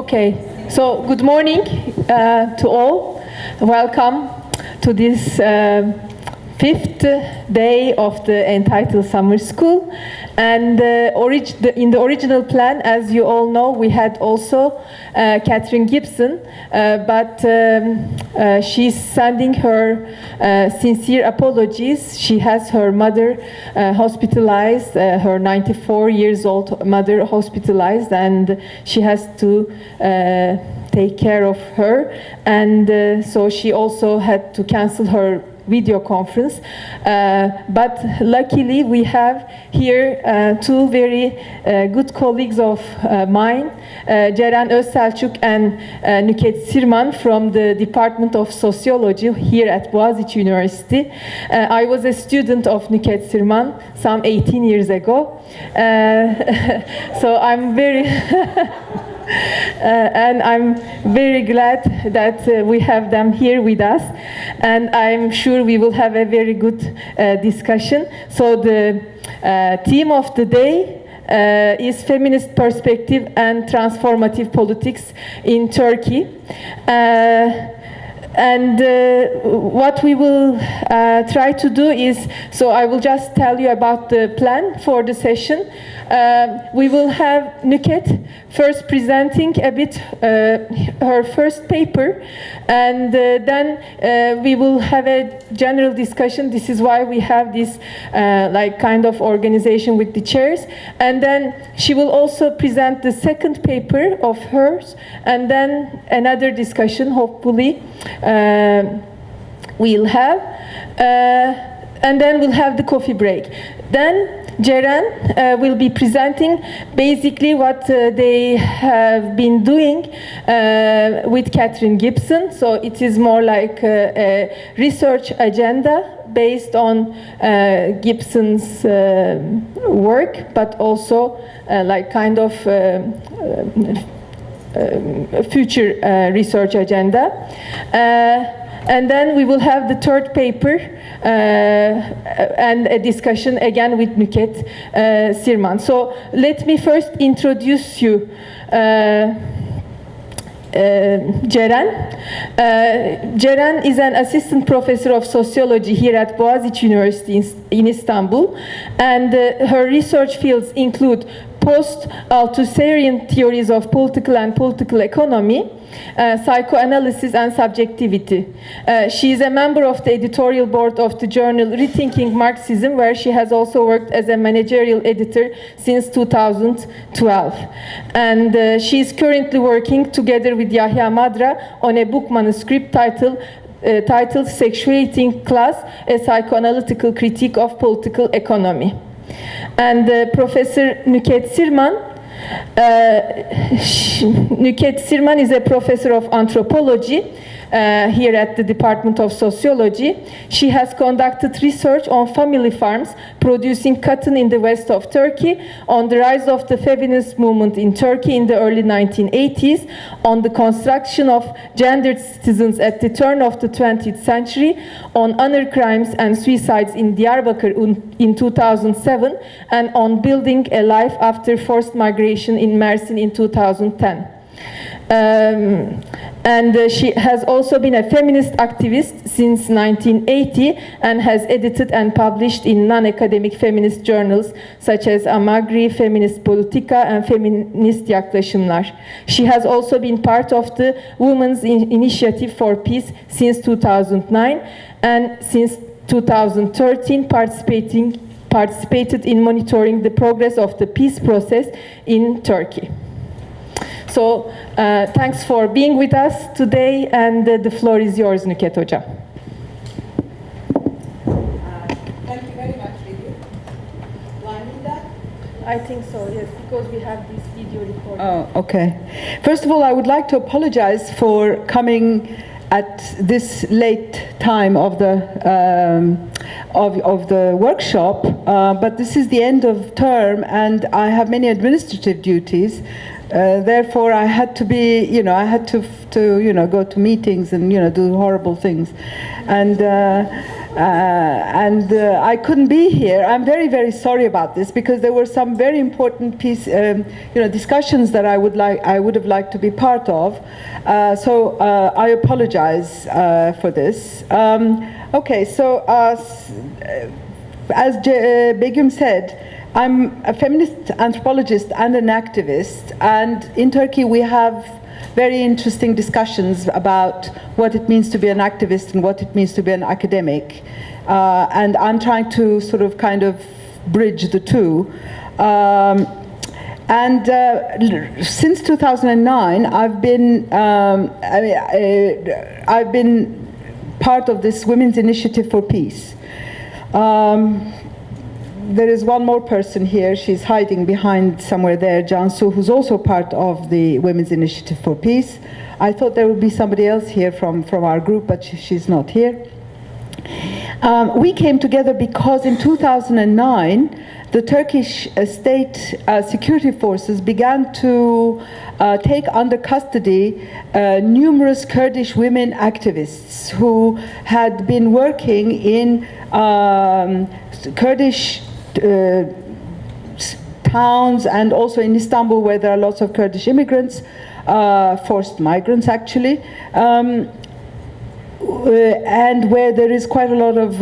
Okay, so good morning to all. Welcome to this fifth day of the ENTITLE Summer School. And in the original plan, as you all know, we had also Catherine Gibson, but she's sending her sincere apologies. She has her mother hospitalized, her 94 years old mother hospitalized, and she has to take care of her. And so she also had to cancel her video conference, but luckily we have here two very good colleagues of mine, Ceren Özselçuk and Nükhet Sirman from the Department of Sociology here at Bogazici University. I was a student of Nükhet Sirman some 18 years ago, so I'm very and I'm very glad that we have them here with us, and I'm sure we will have a very good discussion. So the theme of the day is feminist perspective and transformative politics in Turkey. And what we will try to do is, so I will just tell you about the plan for the session. We will have Nükhet first presenting a bit her first paper, and then we will have a general discussion. This is why we have this like kind of organization with the chairs. And then she will also present the second paper of hers, and then another discussion, hopefully, we'll have. And then we'll have the coffee break. Then Ceren will be presenting basically what they have been doing with Catherine Gibson. So it is more like a research agenda based on Gibson's work, but also like kind of future research agenda. And then we will have the third paper and a discussion again with Nükhet Sirman. So let me first introduce you Ceren. Ceren is an assistant professor of sociology here at Bogazici University in Istanbul, and her research fields include post-Althusserian theories of political and political economy, psychoanalysis and subjectivity. She is a member of the editorial board of the journal Rethinking Marxism, where she has also worked as a managerial editor since 2012. And she is currently working together with Yahya Madra on a book manuscript titled Sexuating Class, a Psychoanalytical Critique of Political Economy. And Professor Nükhet Sirman, Nükhet Sirman is a professor of anthropology here at the Department of Sociology. She has conducted research on family farms producing cotton in the west of Turkey, on the rise of the feminist movement in Turkey in the early 1980s, on the construction of gendered citizens at the turn of the 20th century, on honor crimes and suicides in Diyarbakır in 2007, and on building a life after forced migration in Mersin in 2010. And she has also been a feminist activist since 1980 and has edited and published in non-academic feminist journals such as Amagri, Feminist Politika, and Feminist Yaklaşımlar. She has also been part of the Women's Initiative for Peace since 2009, and since 2013 participated in monitoring the progress of the peace process in Turkey. So thanks for being with us today, and the floor is yours, Nükhet Hoca. Thank you very much, Lily. I think so, yes, because we have this video recording. Oh, okay. First of all, I would like to apologize for coming at this late time of the workshop, but this is the end of term, and I have many administrative duties. Therefore, I had to be, I had to go to meetings and, do horrible things. And I couldn't be here. I'm very, very sorry about this, because there were some very important discussions that I would have liked to be part of. So I apologize for this. Okay, so as Begüm said, I'm a feminist anthropologist and an activist, and in Turkey we have very interesting discussions about what it means to be an activist and what it means to be an academic. And I'm trying to sort of kind of bridge the two. Since 2009, I've been part of this Women's Initiative for Peace. There is one more person here. She's hiding behind somewhere there, Cansu, who's also part of the Women's Initiative for Peace. I thought there would be somebody else here from our group, but she's not here. We came together because in 2009, the Turkish state security forces began to take under custody numerous Kurdish women activists who had been working in Kurdish towns, and also in Istanbul, where there are lots of Kurdish immigrants, forced migrants actually, and where there is quite a lot of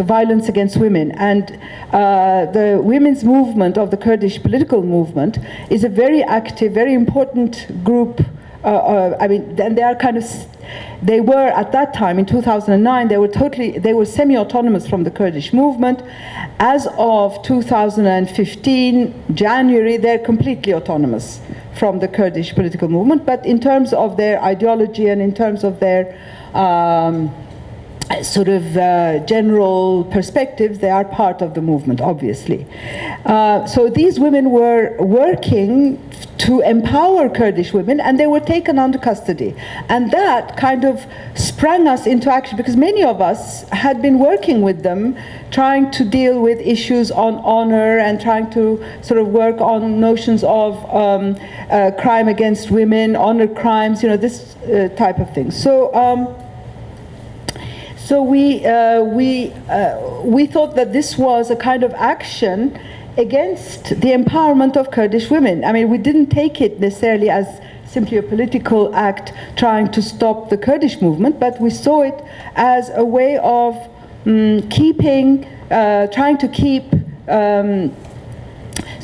violence against women. And the women's movement of the Kurdish political movement is a very active, very important group. And they are kind of, they were at that time in 2009, they were semi-autonomous from the Kurdish movement. As of 2015, January, they're completely autonomous from the Kurdish political movement. But in terms of their ideology and in terms of their general perspectives, they are part of the movement, obviously. So these women were working to empower Kurdish women, and they were taken under custody. And that kind of sprang us into action, because many of us had been working with them, trying to deal with issues on honor and trying to sort of work on notions of crime against women, honor crimes, this type of thing. So we thought that this was a kind of action against the empowerment of Kurdish women. I mean, we didn't take it necessarily as simply a political act trying to stop the Kurdish movement, but we saw it as a way of trying to keep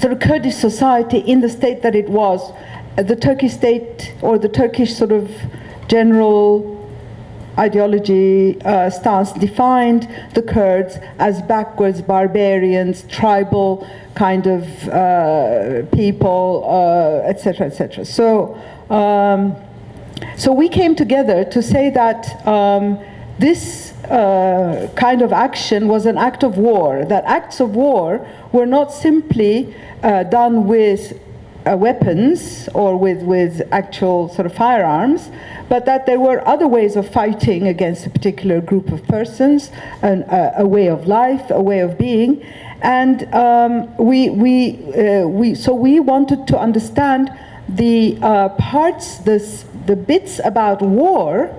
sort of Kurdish society in the state that it was. The Turkish state, or the Turkish sort of general ideology stance, defined the Kurds as backwards, barbarians, tribal kind of people, etc., etc. So we came together to say that this kind of action was an act of war, that acts of war were not simply done with weapons or with actual sort of firearms, but that there were other ways of fighting against a particular group of persons, a way of life, a way of being. And so we wanted to understand the parts, the bits about war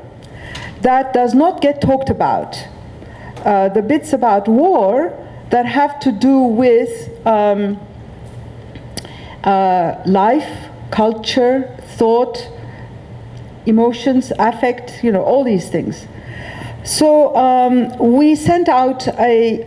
that does not get talked about, the bits about war that have to do with life, culture, thought, emotions, affect, all these things. So we sent out a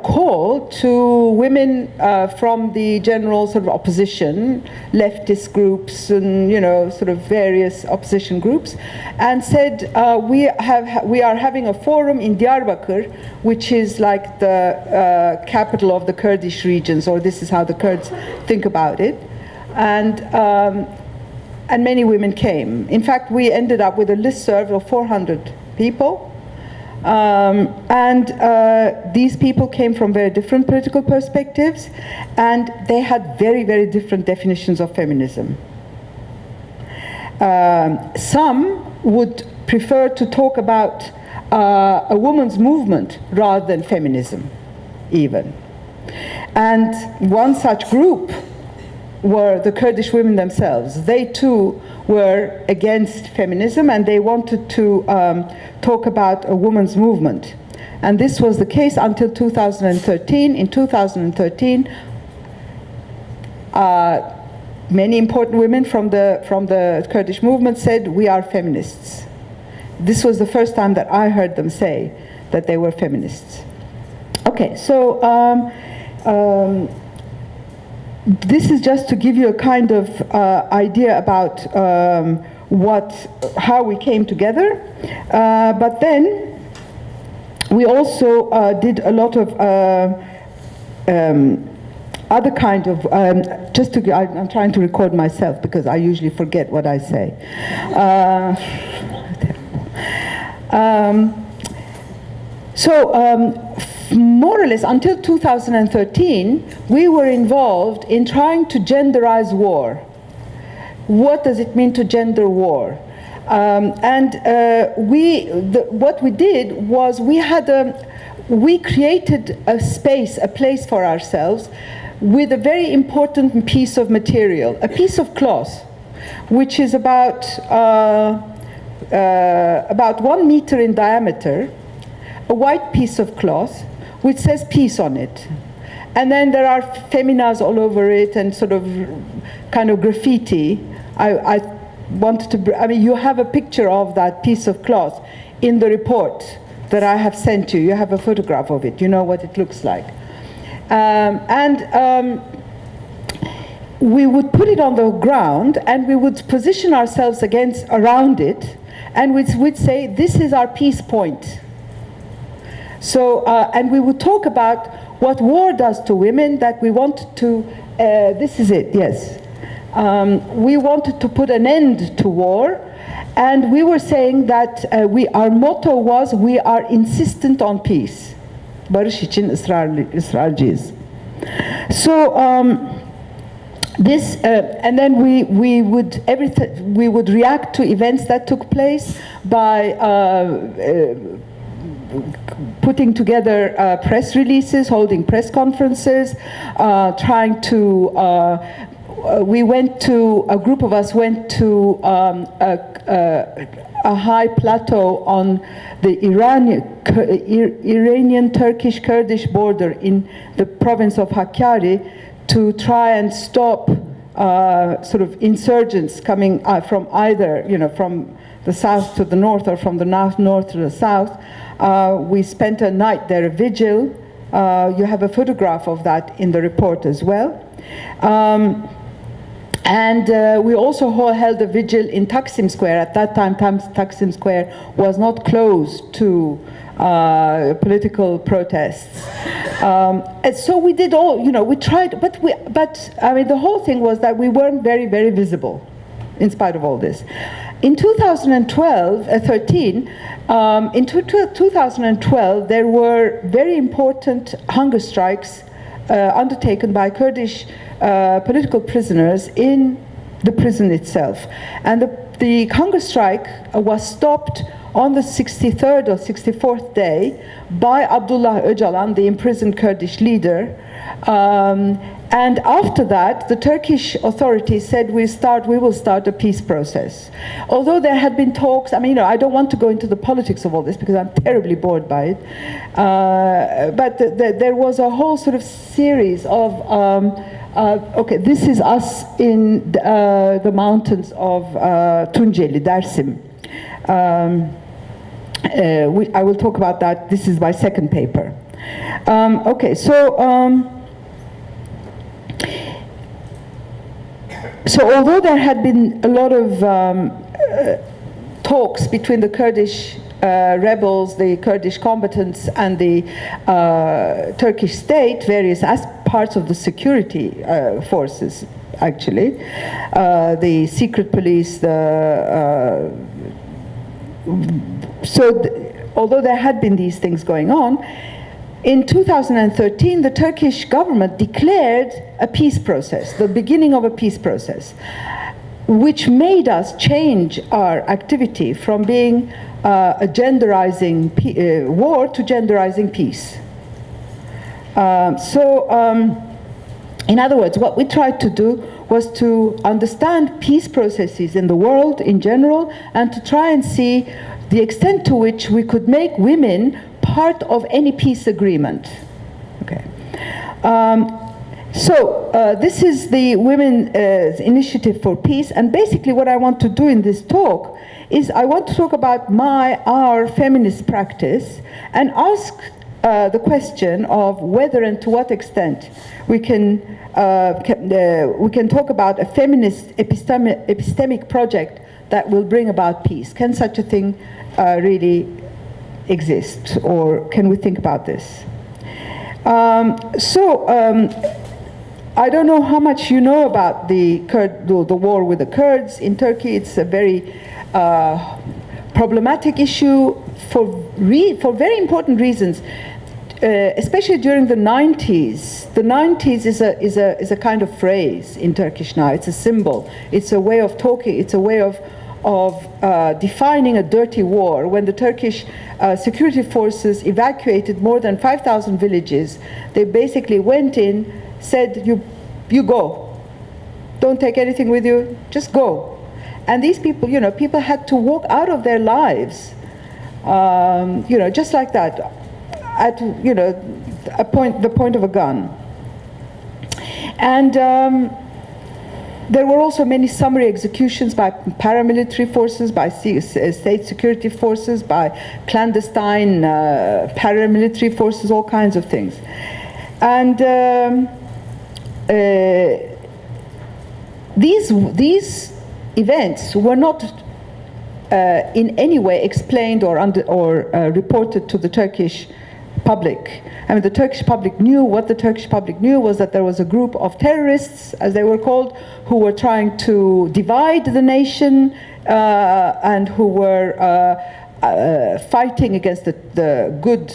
call to women from the general sort of opposition, leftist groups and sort of various opposition groups, and said we are having a forum in Diyarbakir, which is like the capital of the Kurdish regions, or this is how the Kurds think about it, and many women came. In fact, we ended up with a listserv of 400 people, and these people came from very different political perspectives, and they had very, very different definitions of feminism. Some would prefer to talk about a woman's movement rather than feminism, even. And one such group were the Kurdish women themselves. They too were against feminism, and they wanted to talk about a women's movement. And this was the case until 2013. In 2013, many important women from the Kurdish movement said, "We are feminists." This was the first time that I heard them say that they were feminists. Okay, so this is just to give you a kind of idea about how we came together. But then we also did a lot of other kind of, I'm trying to record myself because I usually forget what I say. More or less until 2013, we were involved in trying to genderize war. What does it mean to gender war? What we did was we created a space, a place for ourselves with a very important piece of material, a piece of cloth, which is about 1 meter in diameter, a white piece of cloth which says peace on it. And then there are feminas all over it and sort of kind of graffiti. I mean, you have a picture of that piece of cloth in the report that I have sent you. You have a photograph of it. You know what it looks like. We would put it on the ground and we would position ourselves around it, and we'd say, this is our peace point. So, and we would talk about what war does to women, that we wanted to, this is it, yes. We wanted to put an end to war, and we were saying that our motto was, we are insistent on peace. Barış için ısrarcıyız. So, and then we would react to events that took place by putting together press releases, holding press conferences, trying to. A group of us went to a high plateau on the Iranian-Turkish Kurdish border in the province of Hakkari to try and stop sort of insurgents coming from either, from the south to the north or from the north to the south. We spent a night there, a vigil. You have a photograph of that in the report as well. And we also held a vigil in Taksim Square. At that time, Taksim Square was not closed to political protests. And so we did all, we tried, but I mean, the whole thing was that we weren't very, very visible in spite of all this. In 2012, in 2012, there were very important hunger strikes undertaken by Kurdish political prisoners in the prison itself. And the hunger strike was stopped on the 63rd or 64th day by Abdullah Öcalan, the imprisoned Kurdish leader. And after that, the Turkish authorities said we will start a peace process. Although there had been talks, I mean, I don't want to go into the politics of all this because I'm terribly bored by it. But there was a whole sort of series of, okay, this is us in the mountains of Tunceli, Dersim. I will talk about that. This is my second paper. Okay, so although there had been a lot of talks between the Kurdish rebels, the Kurdish combatants, and the Turkish state, various parts of the security forces, actually, the secret police, although there had been these things going on, in 2013, the Turkish government declared a peace process, the beginning of a peace process, which made us change our activity from being a genderizing war to genderizing peace. In other words, what we tried to do was to understand peace processes in the world in general and to try and see the extent to which we could make women part of any peace agreement. Okay. This is the Women's Initiative for Peace, and basically what I want to do in this talk is I want to talk about our feminist practice and ask the question of whether and to what extent we can talk about a feminist epistemic project that will bring about peace. Can such a thing really exist, or can we think about this? I don't know how much you know about the war with the Kurds in Turkey. It's a very problematic issue for very important reasons, especially during the 90s. The 90s is a kind of phrase in Turkish now. It's a symbol. It's a way of talking. It's a way of defining a dirty war. When the Turkish security forces evacuated more than 5,000 villages, they basically went in, said, you go. Don't take anything with you, just go. And these people, people had to walk out of their lives, just like that, at, the point of a gun. And there were also many summary executions by paramilitary forces, by state security forces, by clandestine paramilitary forces, all kinds of things. And these events were not in any way explained or reported to the Turkish public. I mean, the Turkish public knew, what the Turkish public knew was that there was a group of terrorists, as they were called, who were trying to divide the nation and who were fighting against the good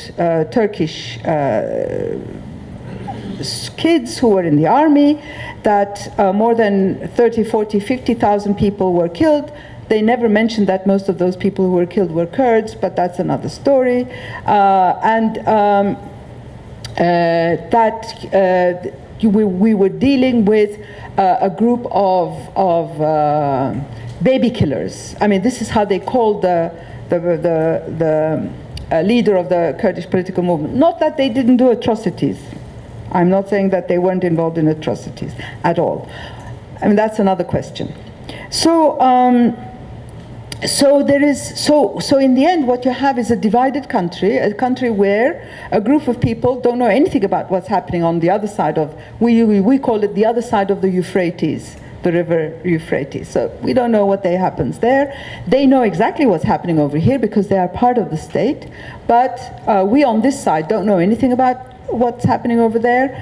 Turkish kids who were in the army, that more than 30, 40, 50,000 people were killed. They never mentioned that most of those people who were killed were Kurds, but that's another story. We were dealing with a group of baby killers. I mean, this is how they called the leader of the Kurdish political movement. Not that they didn't do atrocities. I'm not saying that they weren't involved in atrocities at all. I mean, that's another question. So in the end, what you have is a divided country, a country where a group of people don't know anything about what's happening on the other side of, we call it the other side of the Euphrates, the river Euphrates. So we don't know what happens there. They know exactly what's happening over here because they are part of the state, but we on this side don't know anything about what's happening over there.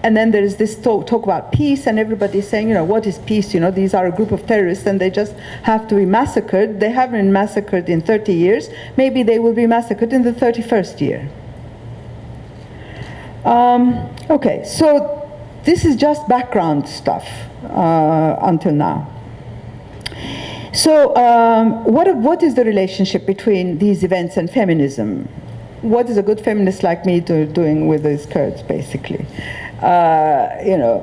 And then there is this talk about peace, and everybody's saying, what is peace? These are a group of terrorists and they just have to be massacred. They haven't been massacred in 30 years. Maybe they will be massacred in the 31st year. Okay, so this is just background stuff until now. So what is the relationship between these events and feminism? What is a good feminist like me doing with these Kurds, basically? The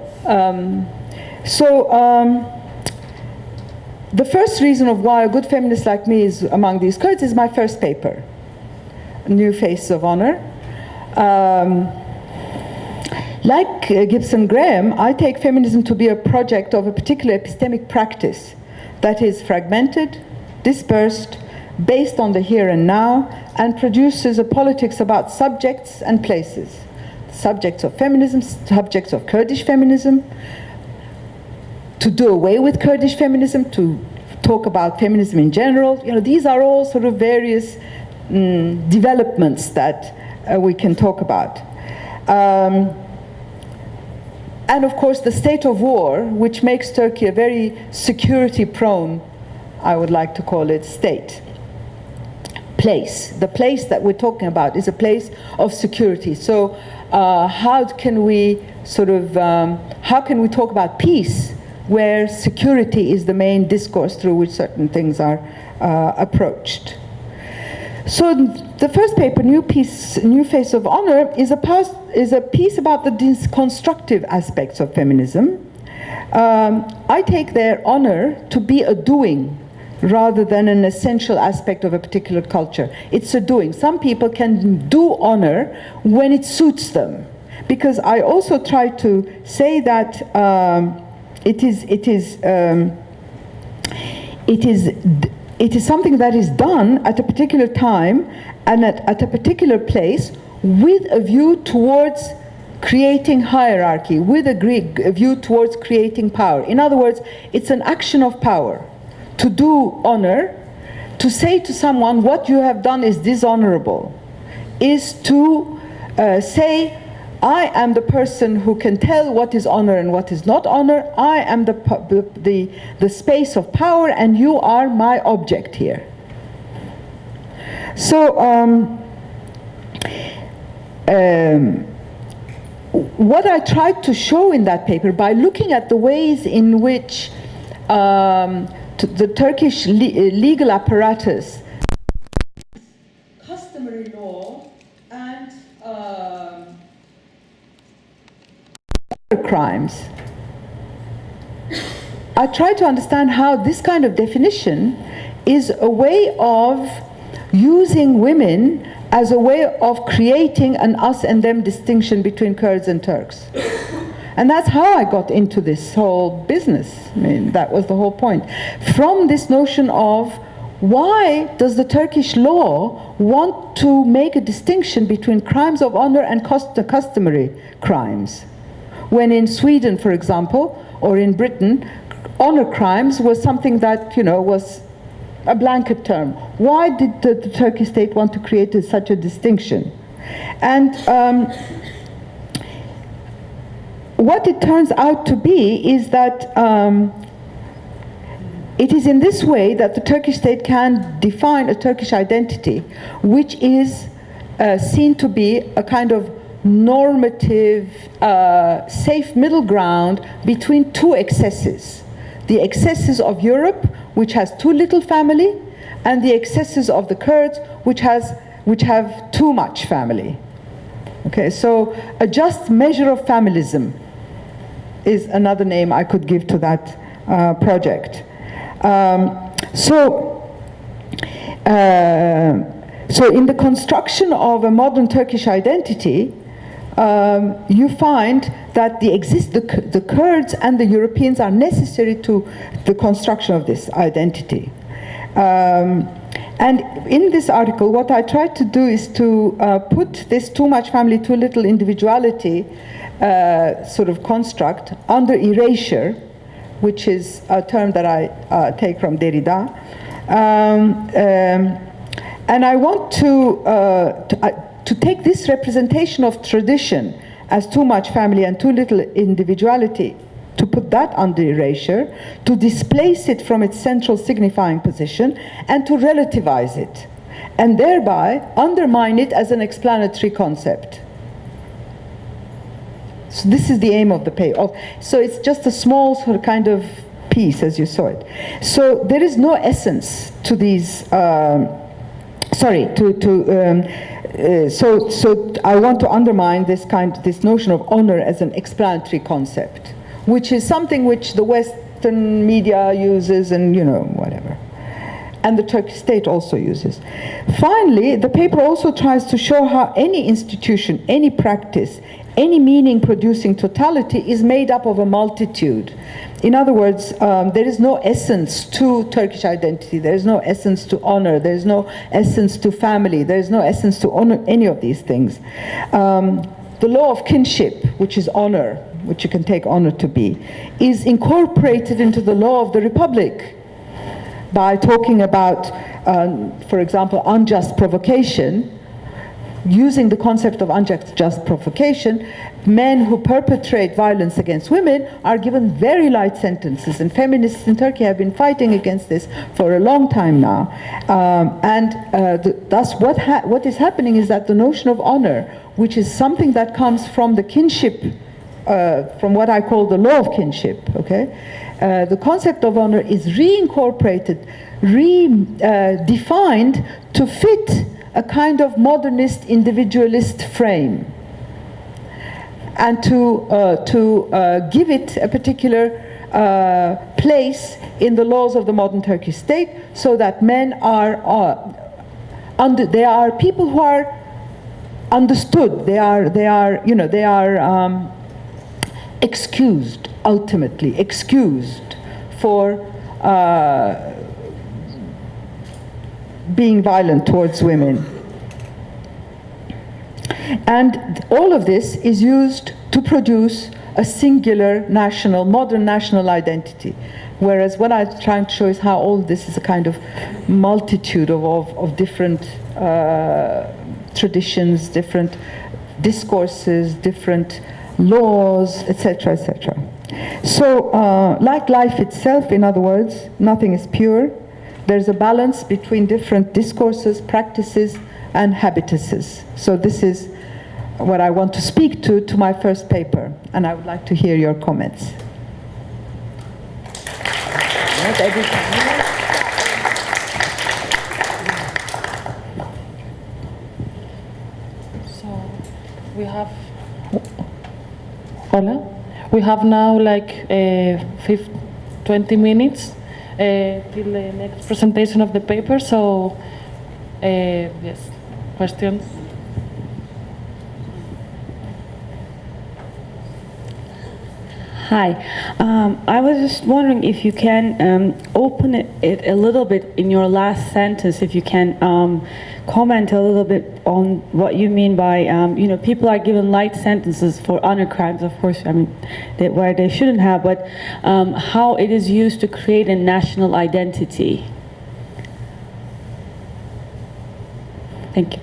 first reason of why a good feminist like me is among these Kurds is my first paper, New Faces of Honor. Like Gibson Graham, I take feminism to be a project of a particular epistemic practice that is fragmented, dispersed, based on the here and now, and produces a politics about subjects and places. Subjects of feminism, subjects of Kurdish feminism, to do away with Kurdish feminism, to talk about feminism in general. These are all sort of various developments that we can talk about. And of course the state of war, which makes Turkey a very security-prone, I would like to call it, state. The place that we're talking about is a place of security. So how can we talk about peace where security is the main discourse through which certain things are approached? So the first paper, New Face of Honor, is a piece about the constructive aspects of feminism. I take their honor to be a doing rather than an essential aspect of a particular culture. It's a doing. Some people can do honor when it suits them, because I also try to say that it is something that is done at a particular time and at a particular place with a view towards creating hierarchy, with a view towards creating power. In other words, it's an action of power. To do honor, to say to someone what you have done is dishonorable, is to say, I am the person who can tell what is honor and what is not honor. I am the space of power, and you are my object here. So what I tried to show in that paper, by looking at the ways in which the Turkish legal apparatus, customary law, and crimes, I try to understand how this kind of definition is a way of using women as a way of creating an us and them distinction between Kurds and Turks. And that's how I got into this whole business. I mean, that was the whole point. From this notion of, why does the Turkish law want to make a distinction between crimes of honor and customary crimes? When in Sweden, for example, or in Britain, honor crimes was something that, was a blanket term. Why did the Turkish state want to create such a distinction? And what it turns out to be is that it is in this way that the Turkish state can define a Turkish identity, which is seen to be a kind of normative, safe middle ground between two excesses. The excesses of Europe, which has too little family, and the excesses of the Kurds, which have too much family. Okay, so a just measure of familism is another name I could give to that project. So in the construction of a modern Turkish identity, you find that the Kurds and the Europeans are necessary to the construction of this identity. And in this article, what I tried to do is to put this too much family, too little individuality sort of construct under erasure, which is a term that I take from Derrida. And I want to take this representation of tradition as too much family and too little individuality, to put that under erasure, to displace it from its central signifying position, and to relativize it, and thereby undermine it as an explanatory concept. So this is the aim of the paper. So it's just a small sort of kind of piece, as you saw it. So there is no essence to these. So I want to undermine this notion of honor as an explanatory concept, which is something which the Western media uses, and whatever, and the Turkish state also uses. Finally, the paper also tries to show how any institution, any practice, any meaning-producing totality is made up of a multitude. In other words, there is no essence to Turkish identity, there is no essence to honor, there is no essence to family, there is no essence to honor, any of these things. The law of kinship, which is honor, which you can take honor to be, is incorporated into the law of the Republic by talking about, for example, unjust provocation. Using the concept of unjust provocation, men who perpetrate violence against women are given very light sentences, and feminists in Turkey have been fighting against this for a long time now. Thus what is happening is that the notion of honor, which is something that comes from the kinship, from what I call the law of kinship, okay, the concept of honor is reincorporated, redefined to fit a kind of modernist individualist frame, and to give it a particular place in the laws of the modern Turkish state, so that men are they are people who are understood. They are excused, ultimately excused for being violent towards women. And all of this is used to produce a singular national, modern national identity. Whereas what I'm trying to show is how all this is a kind of multitude of different traditions, different discourses, different laws, etc., etc. So, like life itself, in other words, nothing is pure. There's a balance between different discourses, practices, and habituses. So this is what I want to speak to my first paper, and I would like to hear your comments. So we have now like 20 minutes till the next presentation of the paper. So yes, questions. Hi, I was just wondering if you can open it a little bit in your last sentence, if you can comment a little bit on what you mean by, people are given light sentences for honor crimes, of course, I mean, where they shouldn't have, but how it is used to create a national identity. Thank you.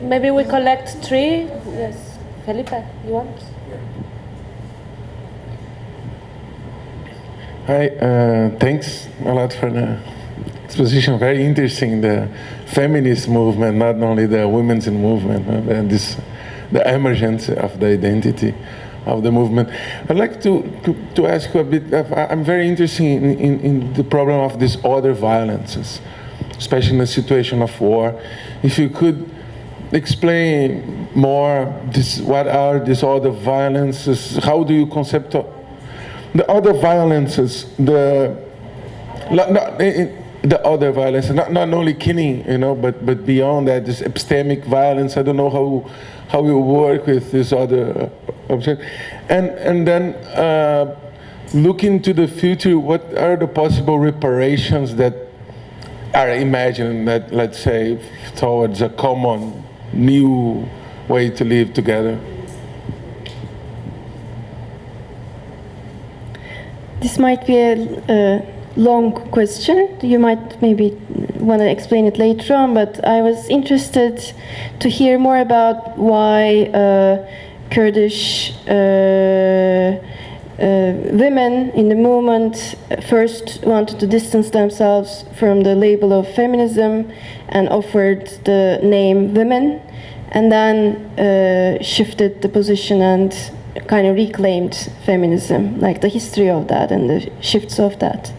Maybe we collect three. Yes, Felipe, you want? Hi, thanks a lot for the exposition. Very interesting, the feminist movement, not only the women's movement, and the emergence of the identity of the movement. I'd like to ask you a bit. I'm very interested in the problem of these other violences, especially in a situation of war. If you could explain more what are these other violences? How do you concept the other violences? The other violence, not only killing, but beyond that, this epistemic violence. I don't know how you work with this other object, and then look into the future. What are the possible reparations that are imagined that, let's say, towards a common new way to live together? This might be a long question. You might maybe want to explain it later on, but I was interested to hear more about why Kurdish women in the movement first wanted to distance themselves from the label of feminism and offered the name women, and then shifted the position and kind of reclaimed feminism, like the history of that and the shifts of that.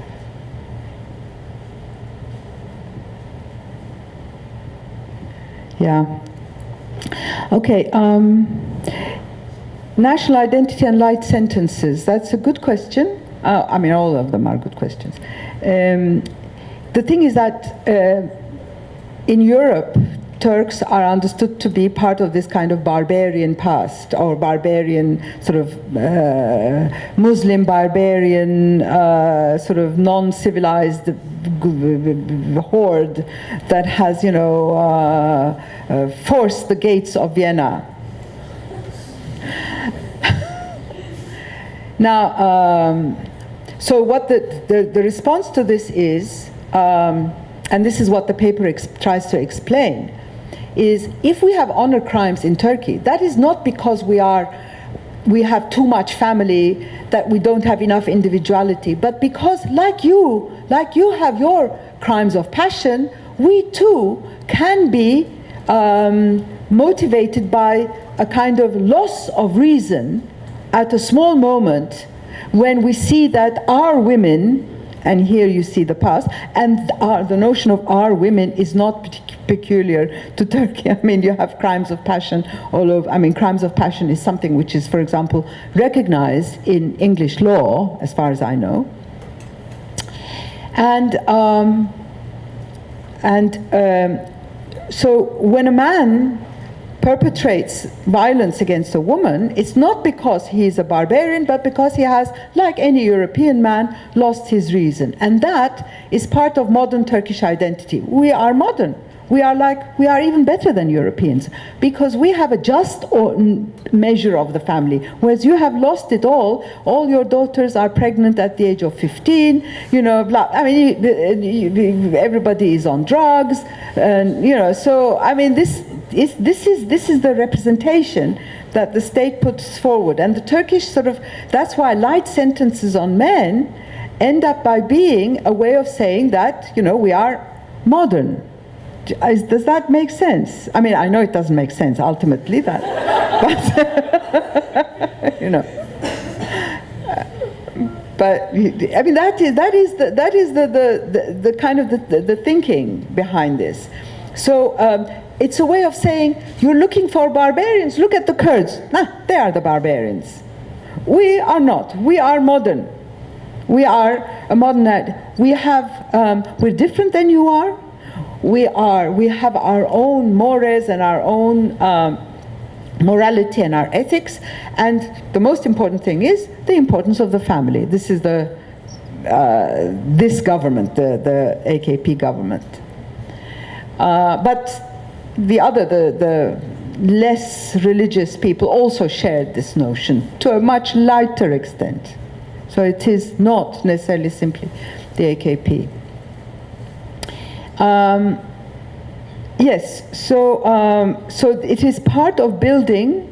Yeah. Okay. National identity and light sentences. That's a good question. I mean, all of them are good questions. The thing is that in Europe, Turks are understood to be part of this kind of barbarian past, or barbarian sort of Muslim barbarian sort of non-civilized horde that has, forced the gates of Vienna. Now, so what the response to this is, and this is what the paper tries to explain, is if we have honor crimes in Turkey, that is not because we have too much family, that we don't have enough individuality, but because like you have your crimes of passion, we too can be motivated by a kind of loss of reason at a small moment when we see that our women, and here you see the past, and the notion of our women is not peculiar to Turkey. I mean, you have crimes of passion all over. I mean, crimes of passion is something which is, for example, recognized in English law, as far as I know. So when a man perpetrates violence against a woman, it's not because he is a barbarian, but because he has, like any European man, lost his reason. And that is part of modern Turkish identity. We are modern. We are even better than Europeans because we have a just measure of the family, whereas you have lost it all. All your daughters are pregnant at the age of 15. You know, I mean, everybody is on drugs, and you know. So I mean, this is the representation that the state puts forward, and the Turkish that's why light sentences on men end up by being a way of saying that, you know, we are modern. Does that make sense? I mean, I know it doesn't make sense ultimately, but you know. But I mean, that is the kind of the thinking behind this. So it's a way of saying, you're looking for barbarians. Look at the Kurds. They are the barbarians. We are not. We are modern. We are a modern. We're different than you are. We have our own mores and our own morality and our ethics, and the most important thing is the importance of the family. This is this government, the AKP government. But the less religious people also shared this notion to a much lighter extent. So it is not necessarily simply the AKP. Yes, so it is part of building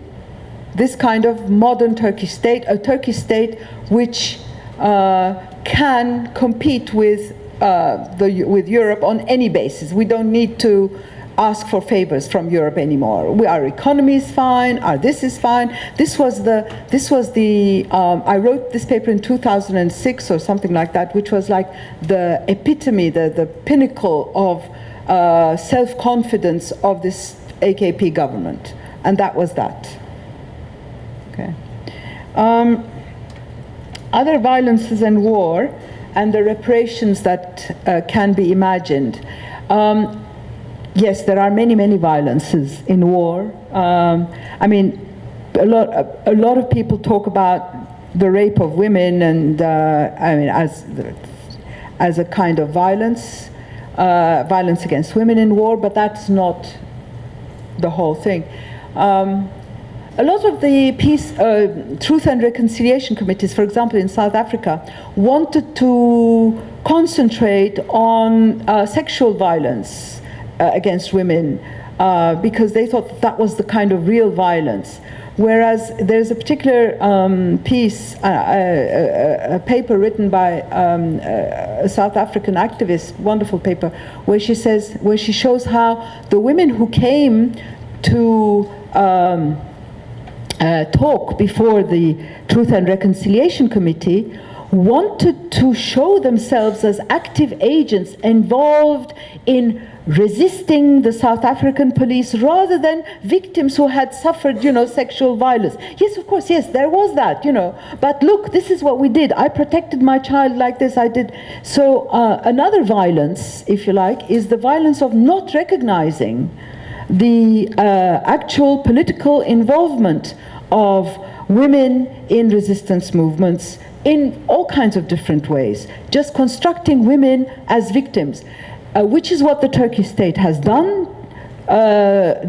this kind of modern Turkish state, a Turkish state which can compete with Europe on any basis. We don't need to ask for favors from Europe anymore. Our economy is fine. This is fine. This was the. I wrote this paper in 2006 or something like that, which was like the epitome, the pinnacle of self-confidence of this AKP government, and that was that. Okay. Other violences and war, and the reparations that can be imagined. Yes, there are many violences in war. I mean, a lot of people talk about the rape of women, and I mean, as a kind of violence against women in war, but that's not the whole thing. A lot of the peace, truth and reconciliation committees, for example, in South Africa, wanted to concentrate on sexual violence against women because they thought that was the kind of real violence. Whereas there's a particular piece, a paper written by a South African activist, wonderful paper, where she shows how the women who came to talk before the Truth and Reconciliation Committee wanted to show themselves as active agents involved in resisting the South African police rather than victims who had suffered, sexual violence. Yes, of course, yes, there was that, but look, this is what we did. I protected my child like this, I did. So another violence, if you like, is the violence of not recognizing the actual political involvement of women in resistance movements in all kinds of different ways, just constructing women as victims. Which is what the Turkish state has done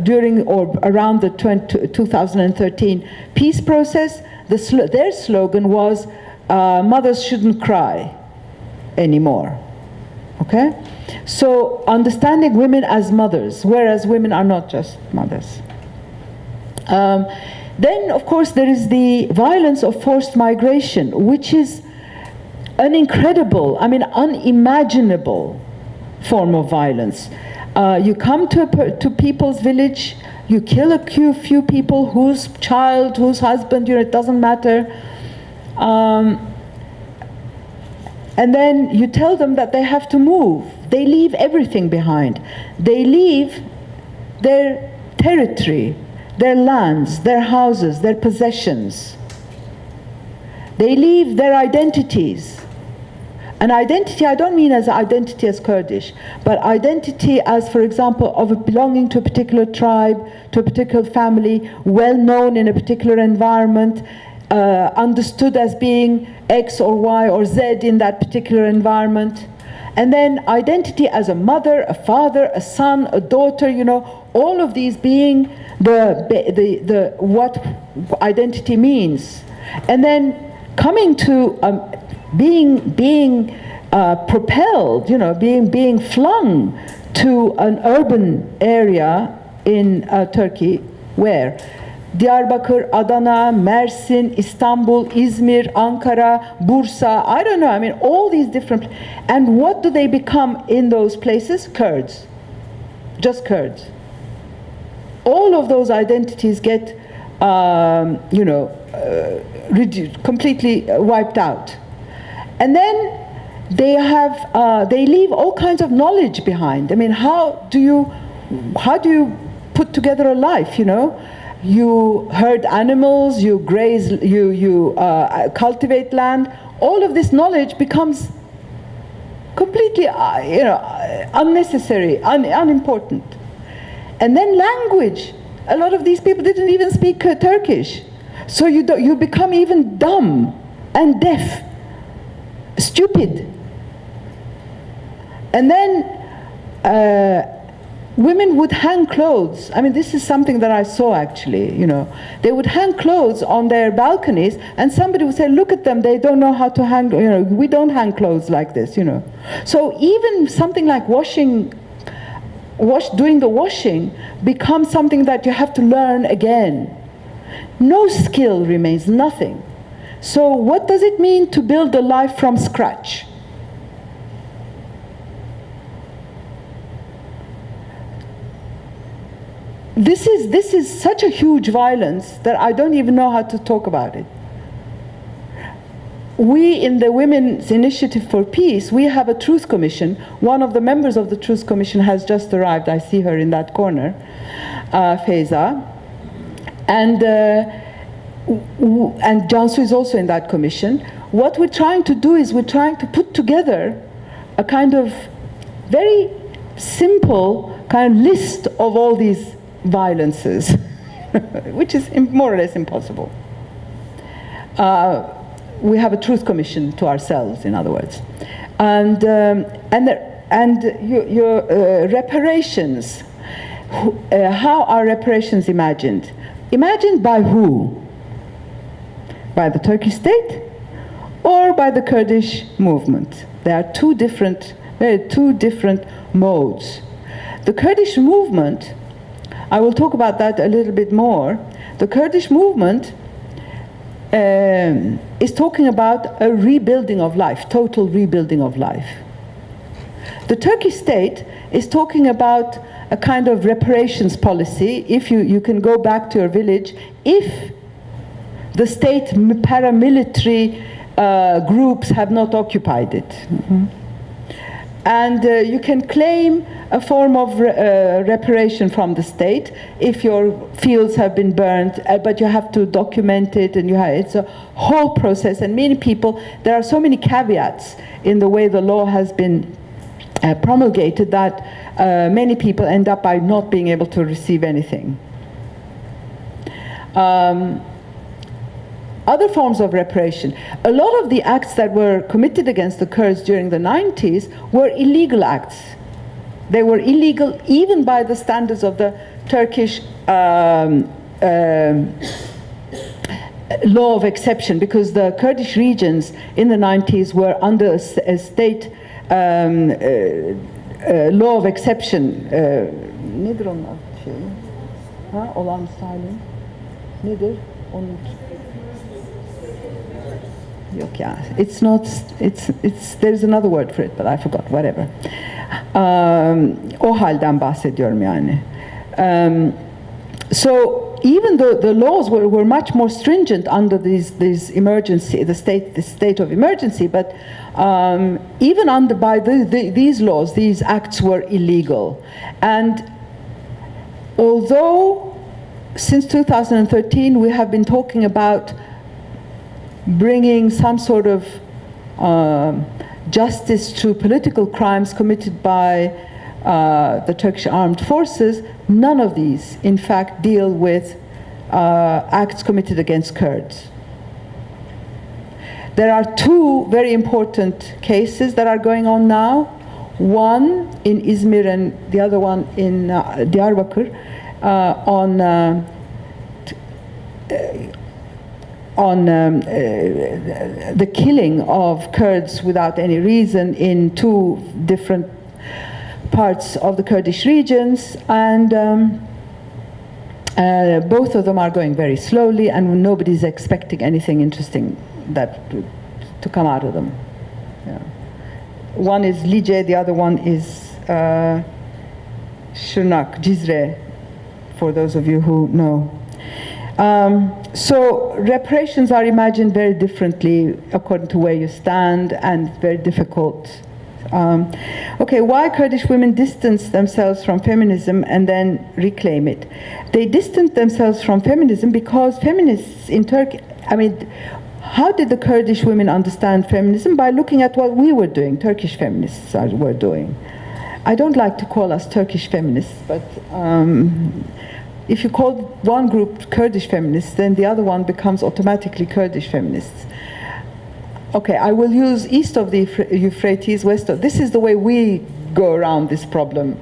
during or around the 2013 peace process. Their slogan was, mothers shouldn't cry anymore. Okay? So understanding women as mothers, whereas women are not just mothers. Then, of course, there is the violence of forced migration, which is an incredible, unimaginable form of violence. You come to people's village, You kill a few people, whose child, whose husband, it doesn't matter. And then you tell them that they have to move. They leave everything behind. They leave their territory, their lands, their houses, their possessions. They leave their identities. And identity, I don't mean as identity as Kurdish, but identity as, for example, of belonging to a particular tribe, to a particular family, well known in a particular environment, understood as being X or Y or Z in that particular environment. And then identity as a mother, a father, a son, a daughter, all of these being the what identity means. And then coming to being propelled, being flung to an urban area in Turkey, where Diyarbakır, Adana, Mersin, Istanbul, Izmir, Ankara, Bursa, I don't know, all these different, and what do they become in those places? Kurds. Just Kurds. All of those identities get, completely wiped out. And then they leave all kinds of knowledge behind. How do you put together a life, You herd animals, you graze, you cultivate land. All of this knowledge becomes completely, unnecessary, unimportant. And then language. A lot of these people didn't even speak Turkish, so you become even dumb and deaf, stupid. And then women would hang clothes. This is something that I saw actually, They would hang clothes on their balconies, and somebody would say, look at them, they don't know how to hang, we don't hang clothes like this, So even something like doing the washing becomes something that you have to learn again. No skill remains, nothing. So what does it mean to build a life from scratch? This is such a huge violence that I don't even know how to talk about it. We in the Women's Initiative for Peace, we have a Truth Commission. One of the members of the Truth Commission has just arrived. I see her in that corner, Feyza. And Cansu is also in that commission. What we're trying to do is we're trying to put together a kind of very simple kind of list of all these violences, which is more or less impossible. We have a truth commission to ourselves, in other words, and your reparations. How are reparations imagined? Imagined by who? By the Turkish state or by the Kurdish movement? There are two different modes. The Kurdish movement, I will talk about that a little bit more. The Kurdish movement is talking about a rebuilding of life, total rebuilding of life. The Turkish state is talking about a kind of reparations policy. If you can go back to your village, if the state paramilitary groups have not occupied it. Mm-hmm. And you can claim a form of reparation from the state if your fields have been burned, but you have to document it, and it's a whole process. And many people, there are so many caveats in the way the law has been promulgated that many people end up by not being able to receive anything. Other forms of reparation. A lot of the acts that were committed against the Kurds during the 90s were illegal acts. They were illegal even by the standards of the Turkish law of exception, because the Kurdish regions in the 90s were under a state law of exception. Nedir onun şeyi? Olağanüstü halin. Nedir? Onun Yok ya. It's not. There's another word for it, but I forgot. Whatever. O halden bahsediyorum yani. So even though the laws were much more stringent under these emergency, the state of emergency, but even under these laws, these acts were illegal. And although since 2013 we have been talking about bringing some sort of justice to political crimes committed by the Turkish armed forces, none of these, in fact, deal with acts committed against Kurds. There are two very important cases that are going on now, one in Izmir and the other one in Diyarbakir, on the killing of Kurds without any reason in two different parts of the Kurdish regions, and both of them are going very slowly, and nobody's expecting anything interesting to come out of them. Yeah. One is Lice, the other one is Şırnak, Cizre, for those of you who know. So reparations are imagined very differently according to where you stand, and very difficult. Okay, why Kurdish women distance themselves from feminism and then reclaim it? They distance themselves from feminism because feminists in Turkey, I mean, how did the Kurdish women understand feminism? By looking at what we were doing, Turkish feminists were doing. I don't like to call us Turkish feminists, but if you call one group Kurdish feminists, then the other one becomes automatically Kurdish feminists. Okay, I will use east of the Euphrates, west of. This is the way we go around this problem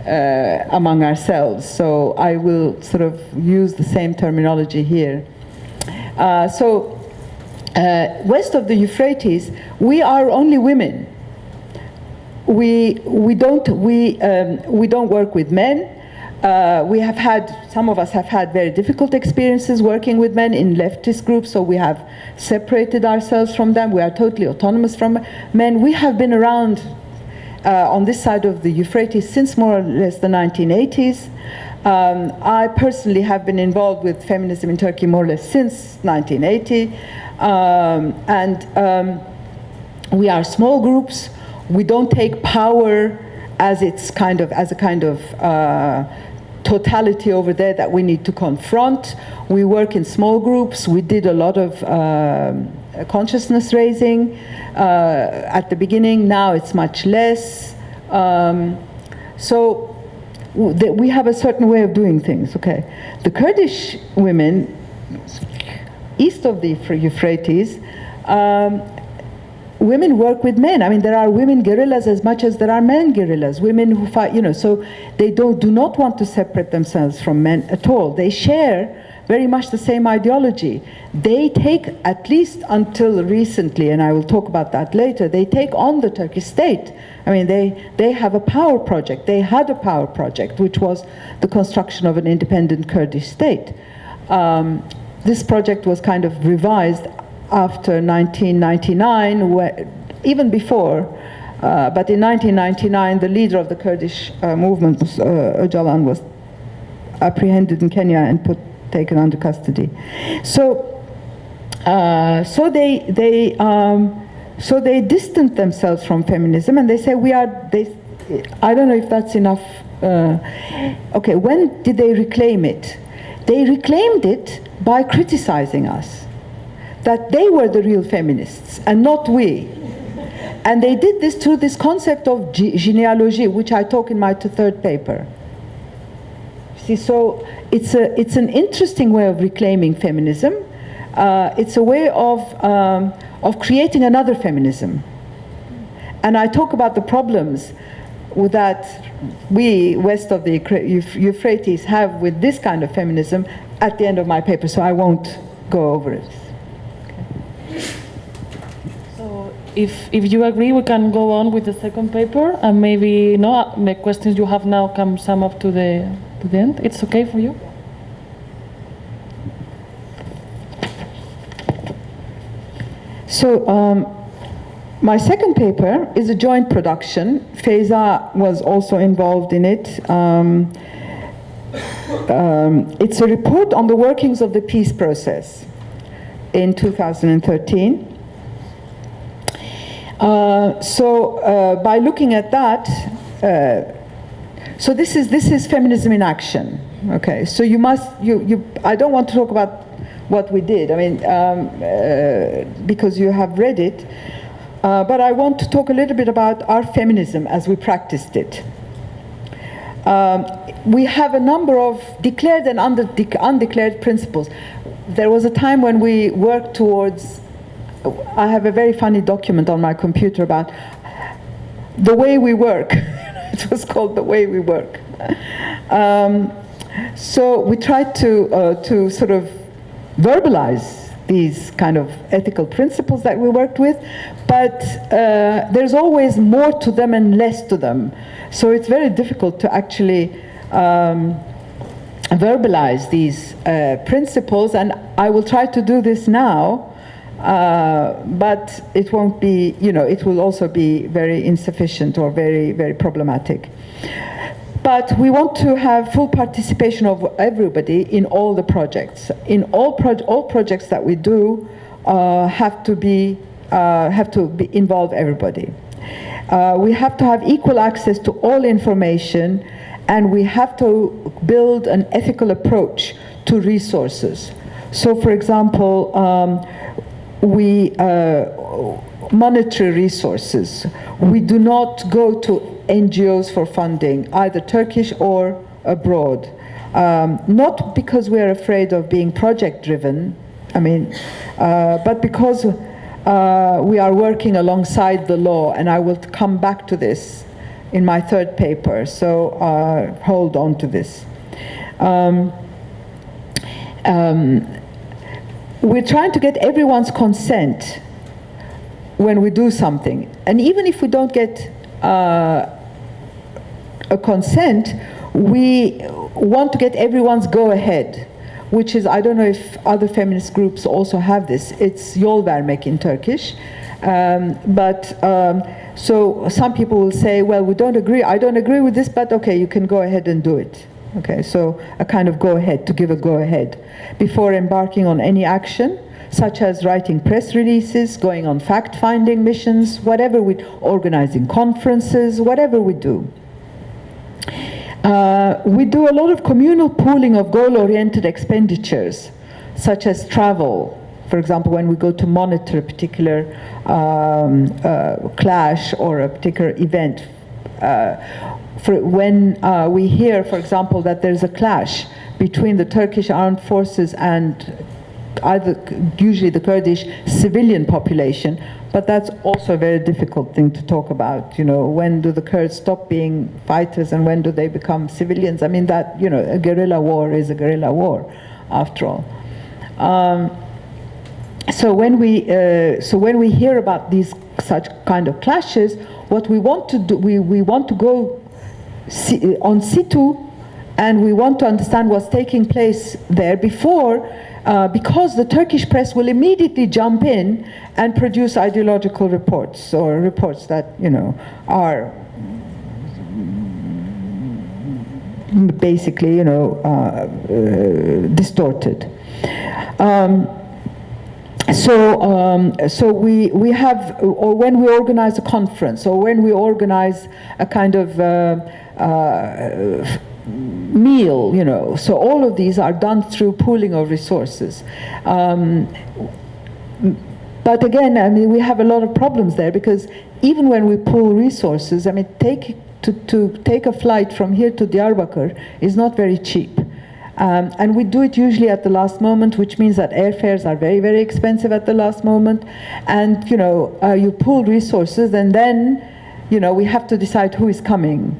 among ourselves. So I will sort of use the same terminology here. West of the Euphrates, we are only women. We don't work with men. Some of us have had very difficult experiences working with men in leftist groups, so we have separated ourselves from them. We are totally autonomous from men. We have been around on this side of the Euphrates since more or less the 1980s. I personally have been involved with feminism in Turkey more or less since 1980. We are small groups. We don't take power as a kind of totality over there that we need to confront. We work in small groups. We did a lot of consciousness raising at the beginning. Now it's much less. So we have a certain way of doing things. Okay, the Kurdish women east of the Euphrates, women work with men. I mean, there are women guerrillas as much as there are men guerrillas. Women who fight, so they do not want to separate themselves from men at all. They share very much the same ideology. They take, at least until recently, and I will talk about that later, they take on the Turkish state. I mean, they have a power project. They had a power project, which was the construction of an independent Kurdish state. This project was kind of revised after 1999, even before, but in 1999, the leader of the Kurdish movement, Öcalan, was apprehended in Kenya and taken under custody. So they distant themselves from feminism, and they say I don't know if that's enough. Okay, when did they reclaim it? They reclaimed it by criticizing us, that they were the real feminists and not we. And they did this through this concept of genealogy, which I talk in my third paper. See, so it's an interesting way of reclaiming feminism. It's a way of creating another feminism. And I talk about the problems that we, west of the Euphrates, have with this kind of feminism at the end of my paper, so I won't go over it. If you agree, we can go on with the second paper, and maybe the questions you have now can sum up to the end. It's okay for you? So my second paper is a joint production. Feyza was also involved in it. it's a report on the workings of the peace process in 2013. By looking at that, so this is feminism in action. Okay, so I don't want to talk about what we did. I mean, because you have read it, but I want to talk a little bit about our feminism as we practiced it. We have a number of declared and undeclared principles. There was a time when we worked towards, I have a very funny document on my computer about the way we work. It was called The Way We Work. So we tried to sort of verbalize these kind of ethical principles that we worked with, but there's always more to them and less to them. So it's very difficult to actually verbalize these principles, and I will try to do this now, but it won't be, it will also be very insufficient or very, very problematic. But we want to have full participation of everybody in all the projects. In all projects that we do have to involve everybody. We have to have equal access to all information, and we have to build an ethical approach to resources. So, for example, monetary resources. We do not go to NGOs for funding, either Turkish or abroad. Not because we are afraid of being project-driven, but because we are working alongside the law, and I will come back to this in my third paper, so hold on to this. We're trying to get everyone's consent when we do something, and even if we don't get a consent, we want to get everyone's go-ahead, which is, I don't know if other feminist groups also have this, it's yol vermek in Turkish. So some people will say, well, I don't agree with this, but okay, you can go ahead and do it. Okay, so a kind of go-ahead, to give a go-ahead before embarking on any action, such as writing press releases, going on fact-finding missions, organizing conferences, whatever we do. We do a lot of communal pooling of goal-oriented expenditures, such as travel. For example, when we go to monitor a particular clash or a particular event. When we hear, for example, that there's a clash between the Turkish armed forces and usually the Kurdish civilian population, but that's also a very difficult thing to talk about. When do the Kurds stop being fighters and when do they become civilians? I mean, that, a guerrilla war is a guerrilla war, after all. So when we hear about these such kind of clashes, what we want to do, we want to go on situ, and we want to understand what's taking place there before. Because the Turkish press will immediately jump in and produce ideological reports, or reports that, are basically, distorted. So we have, or when we organize a conference, or when we organize a kind of meal, so all of these are done through pooling of resources. But again, we have a lot of problems there, because even when we pool resources, to take a flight from here to Diyarbakır is not very cheap. And we do it usually at the last moment, which means that airfares are very, very expensive at the last moment. And, you pool resources, and then, we have to decide who is coming,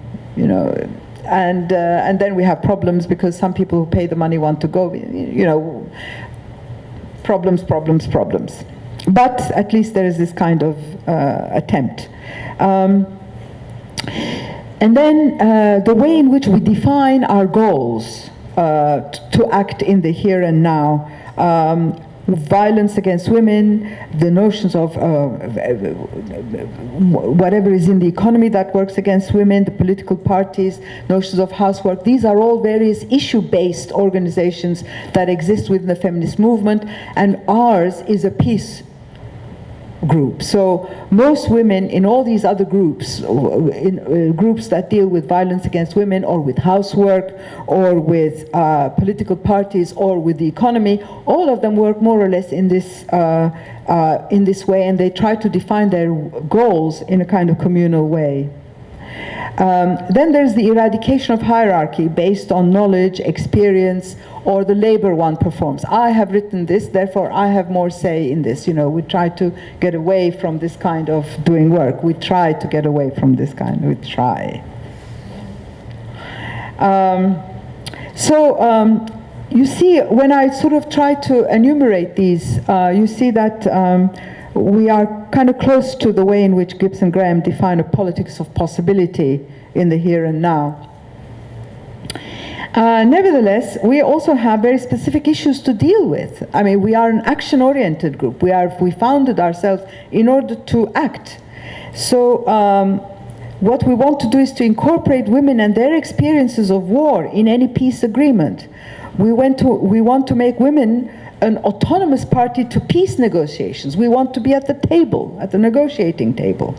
and then we have problems because some people who pay the money want to go, problems. But at least there is this kind of attempt. And then the way in which we define our goals to act in the here and now. violence against women, the notions of whatever is in the economy that works against women, the political parties, notions of housework. These are all various issue-based organizations that exist within the feminist movement, and ours is a peace group. So most women in all these other groups, in groups that deal with violence against women or with housework or with political parties or with the economy, all of them work more or less in this way, and they try to define their goals in a kind of communal way. Then there's the eradication of hierarchy based on knowledge, experience, or the labor one performs. I have written this, therefore I have more say in this. You know, we try to get away from this kind of doing work. We try to get away from this kind. We try. You see, when I sort of try to enumerate these, you see that we are kind of close to the way in which Gibbs and Graham define a politics of possibility in the here and now. Nevertheless, we also have very specific issues to deal with. I mean, we are an action-oriented group. We founded ourselves in order to act. So what we want to do is to incorporate women and their experiences of war in any peace agreement. We want to make women an autonomous party to peace negotiations. We want to be at the table, at the negotiating table.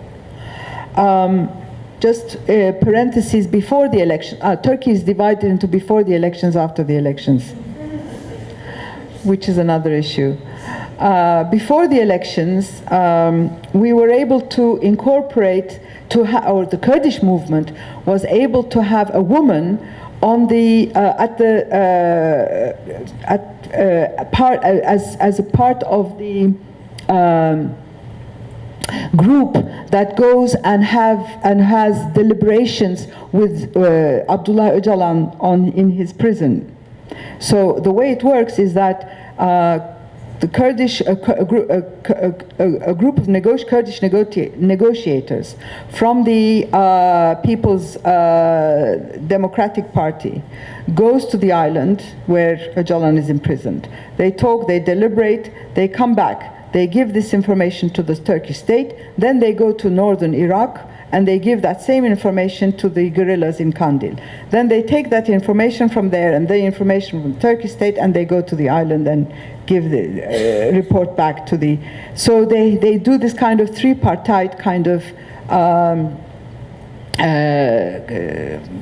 Just parentheses, before the election, Turkey is divided into before the elections, after the elections, which is another issue. Before the elections, we were able to incorporate, or the Kurdish movement was able to have a woman on the as a part of the group that goes and has deliberations with Abdullah Öcalan in his prison. So the way it works is that the Kurdish a group of Kurdish negotiators from the People's Democratic Party goes to the island where Öcalan is imprisoned. They talk, they deliberate, they come back. They give this information to the Turkish state, then they go to northern Iraq and they give that same information to the guerrillas in Kandil. Then they take that information from there and the information from the Turkish state and they go to the island and give the report back to the... So they do this kind of tripartite kind of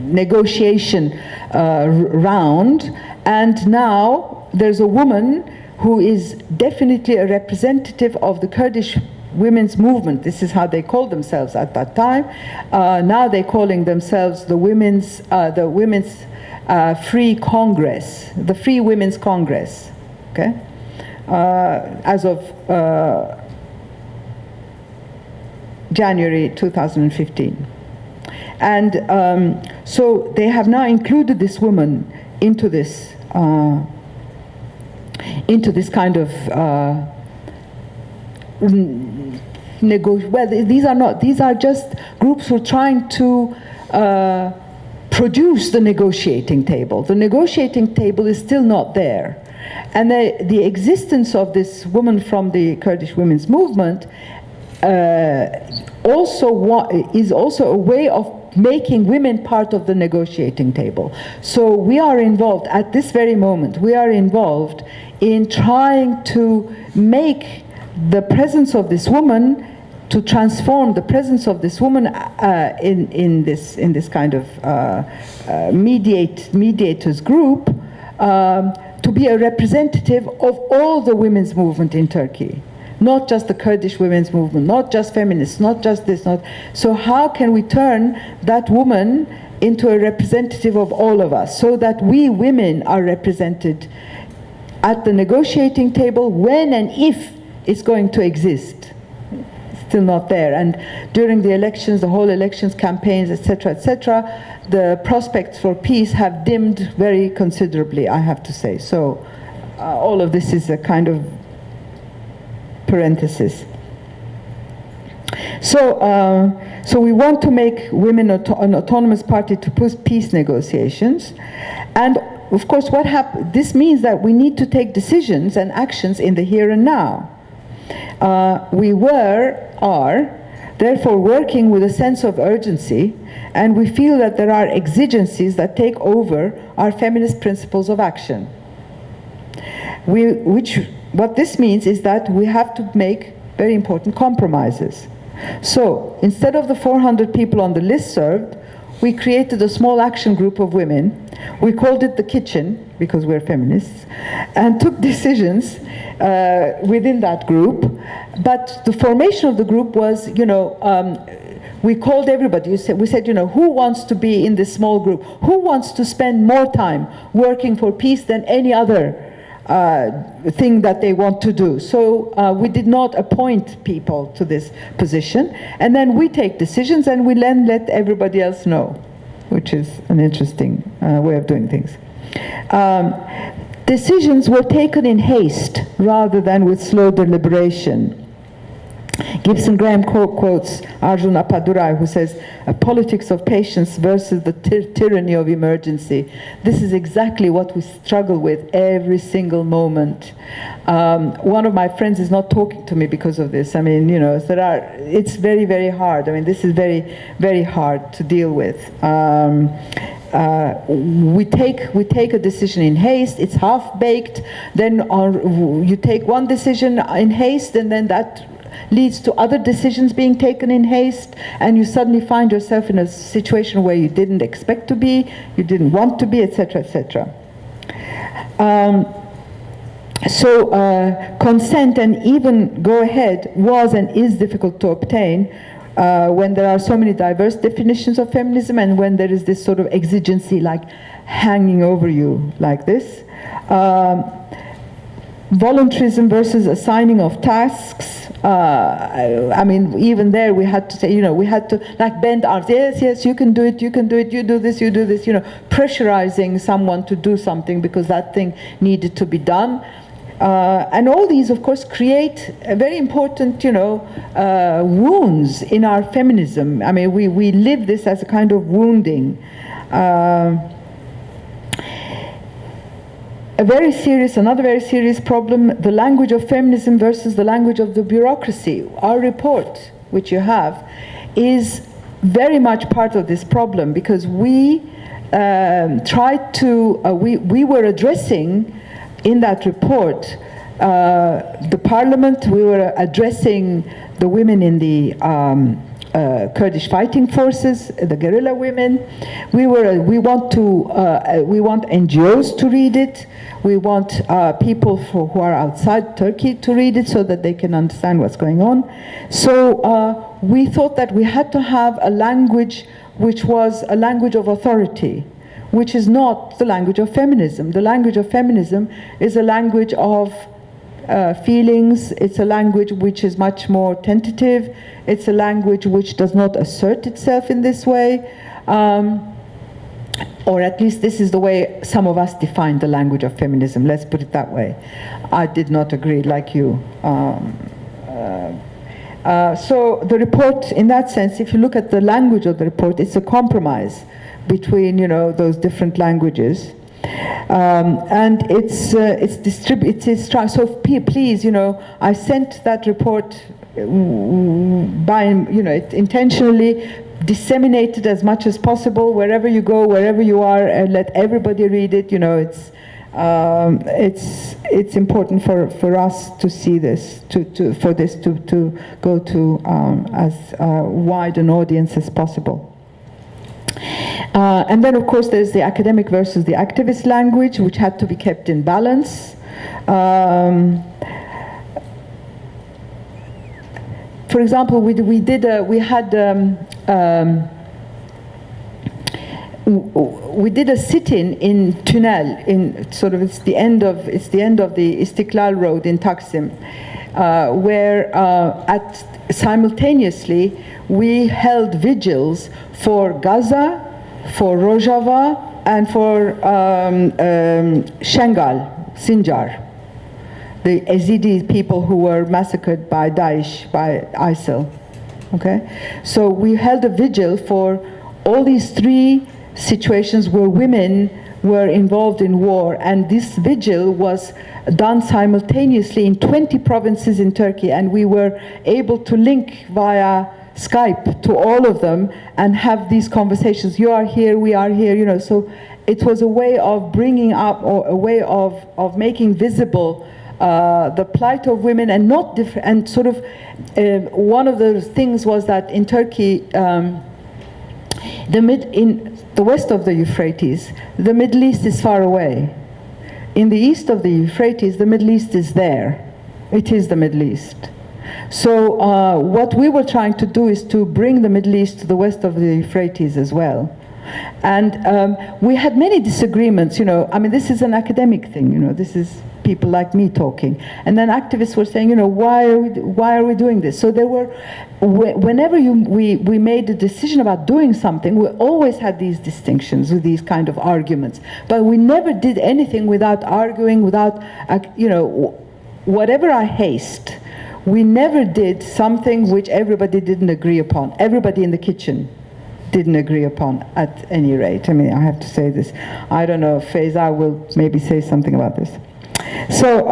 negotiation round, and now there's a woman who is definitely a representative of the Kurdish women's movement. This is how they called themselves at that time. Now they're calling themselves the Women's Free Congress, the Free Women's Congress. Okay, as of January 2015, and so they have now included this woman into this. Into this kind of well, these are just groups who are trying to produce the negotiating table. The negotiating table is still not there, and the existence of this woman from the Kurdish women's movement is also a way of making women part of the negotiating table. So we are involved at this very moment. We are involved in trying to make the presence of this woman, to transform the presence of this woman in this kind of mediators group to be a representative of all the women's movement in Turkey. Not just the Kurdish women's movement, not just feminists, not just this, not... So how can we turn that woman into a representative of all of us, so that we women are represented at the negotiating table when and if it's going to exist? Still not there. And during the elections, the whole elections campaigns, etc., the prospects for peace have dimmed very considerably, I have to say. So all of this is a kind of parenthesis. So we want to make women an autonomous party to peace negotiations, and of course, this means that we need to take decisions and actions in the here and now. We are, therefore, working with a sense of urgency, and we feel that there are exigencies that take over our feminist principles of action. What this means is that we have to make very important compromises. So, instead of the 400 people on the listserv, we created a small action group of women. We called it the kitchen, because we're feminists, and took decisions within that group. But the formation of the group was, we called everybody. We said, who wants to be in this small group? Who wants to spend more time working for peace than any other thing that they want to do? So we did not appoint people to this position, and then we take decisions and we then let everybody else know, which is an interesting way of doing things. Decisions were taken in haste rather than with slow deliberation. Gibson Graham quotes Arjun Appadurai, who says, "A politics of patience versus the tyranny of emergency." This is exactly what we struggle with every single moment. One of my friends is not talking to me because of this. I mean, it's very, very hard. I mean, this is very, very hard to deal with. We take a decision in haste. It's half-baked. Then you take one decision in haste, and then that leads to other decisions being taken in haste, and you suddenly find yourself in a situation where you didn't expect to be, you didn't want to be, etc., etc. Consent and even go ahead was and is difficult to obtain when there are so many diverse definitions of feminism, and when there is this sort of exigency like hanging over you like this. Voluntarism versus assigning of tasks. I mean, even there we had to say, we had to like bend arms. Yes, you can do it, you do this, pressurizing someone to do something because that thing needed to be done. And all these, of course, create a very important, wounds in our feminism. I mean, we live this as a kind of wounding. Another very serious problem, the language of feminism versus the language of the bureaucracy. Our report, which you have, is very much part of this problem, because we tried to, we were addressing in that report the parliament, we were addressing the women in the Kurdish fighting forces, the guerrilla women. We want NGOs to read it. We want people who are outside Turkey to read it so that they can understand what's going on. So we thought that we had to have a language which was a language of authority, which is not the language of feminism. The language of feminism is a language of feelings. It's a language which is much more tentative. It's a language which does not assert itself in this way. Or at least this is the way some of us define the language of feminism. Let's put it that way. I did not agree like you. So the report, in that sense, if you look at the language of the report, it's a compromise between, those different languages. And it's distributed. So please, I sent that report by, intentionally disseminated as much as possible wherever you go, wherever you are, and let everybody read it. It's important for us to see this, for this to go to as wide an audience as possible. And then, of course, there's the academic versus the activist language, which had to be kept in balance. For example, we did a sit-in in Tünel, it's the end of the Istiklal Road in Taksim, where simultaneously we held vigils for Gaza, for Rojava, and for Shengal, Sinjar, the Yazidi people who were massacred by Daesh, by ISIL. Okay, so we held a vigil for all these three situations where women were involved in war, and this vigil was done simultaneously in 20 provinces in Turkey, and we were able to link via Skype to all of them and have these conversations. You are here, we are here, you know. So it was a way of bringing up, or a way of making visible the plight of women, and not different. And sort of one of the things was that in Turkey, in the west of the Euphrates, the Middle East is far away. In the east of the Euphrates, the Middle East is there. It is the Middle East. So what we were trying to do is to bring the Middle East to the west of the Euphrates as well. And we had many disagreements, you know. I mean, this is an academic thing, you know. This is people like me talking. And then activists were saying, you know, why are we doing this? So there were, whenever we made a decision about doing something, we always had these distinctions with these kind of arguments. But we never did anything without arguing, without, you know, whatever our haste. We never did something which everybody didn't agree upon. Everybody in the kitchen didn't agree upon, at any rate. I mean, I have to say this. I don't know, Feyza will maybe say something about this. So,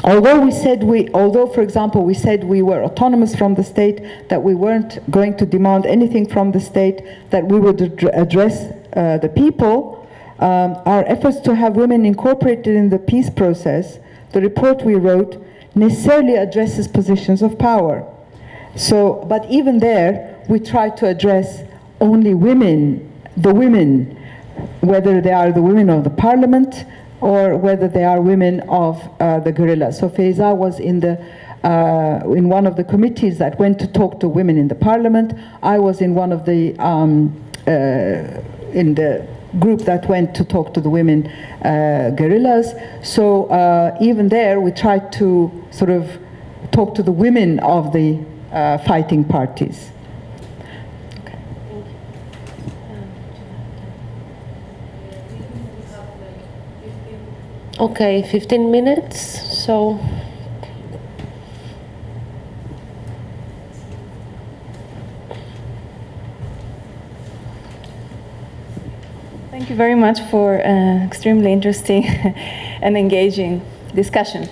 although, for example, we said we were autonomous from the state, that we weren't going to demand anything from the state, that we would address the people, our efforts to have women incorporated in the peace process, the report we wrote, necessarily addresses positions of power. So, but even there, we try to address only women, the women, whether they are the women of the parliament or whether they are women of the guerrillas. So Feyza was in one of the committees that went to talk to women in the parliament. I was in one of the in the group that went to talk to the women guerrillas. So even there, we tried to sort of talk to the women of the fighting parties. Okay, 15 minutes, so. Thank you very much for an extremely interesting and engaging discussion.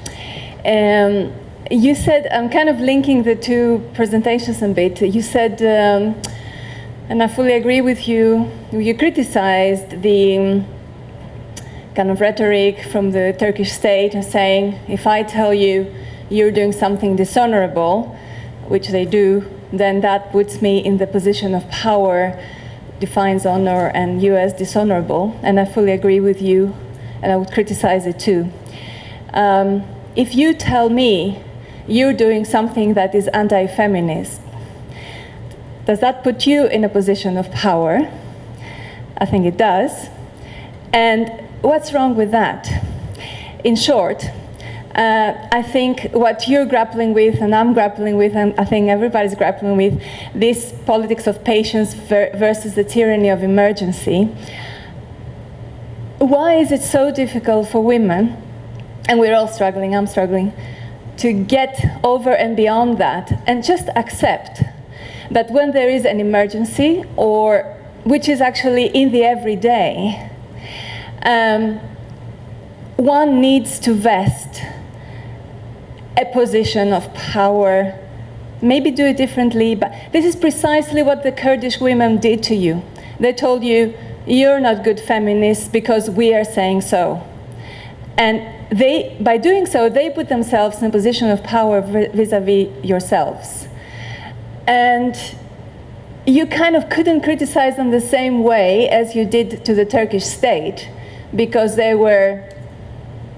You said, I'm kind of linking the two presentations a bit. You said, and I fully agree with you, you criticized the kind of rhetoric from the Turkish state and saying, if I tell you you're doing something dishonorable, which they do, then that puts me in the position of power, defines honor, and you as dishonorable. And I fully agree with you, and I would criticize it too. If you tell me you're doing something that is anti-feminist, does that put you in a position of power? I think it does. And what's wrong with that? In short, I think what you're grappling with, and I'm grappling with, and I think everybody's grappling with, this politics of patience versus the tyranny of emergency. Why is it so difficult for women, and we're all struggling, I'm struggling, to get over and beyond that and just accept that when there is an emergency, or which is actually in the everyday, one needs to vest a position of power, maybe do it differently, but this is precisely what the Kurdish women did to you. They told you, you're not good feminists because we are saying so. And they, by doing so, they put themselves in a position of power vis-a-vis yourselves. And you kind of couldn't criticize them the same way as you did to the Turkish state, because they were,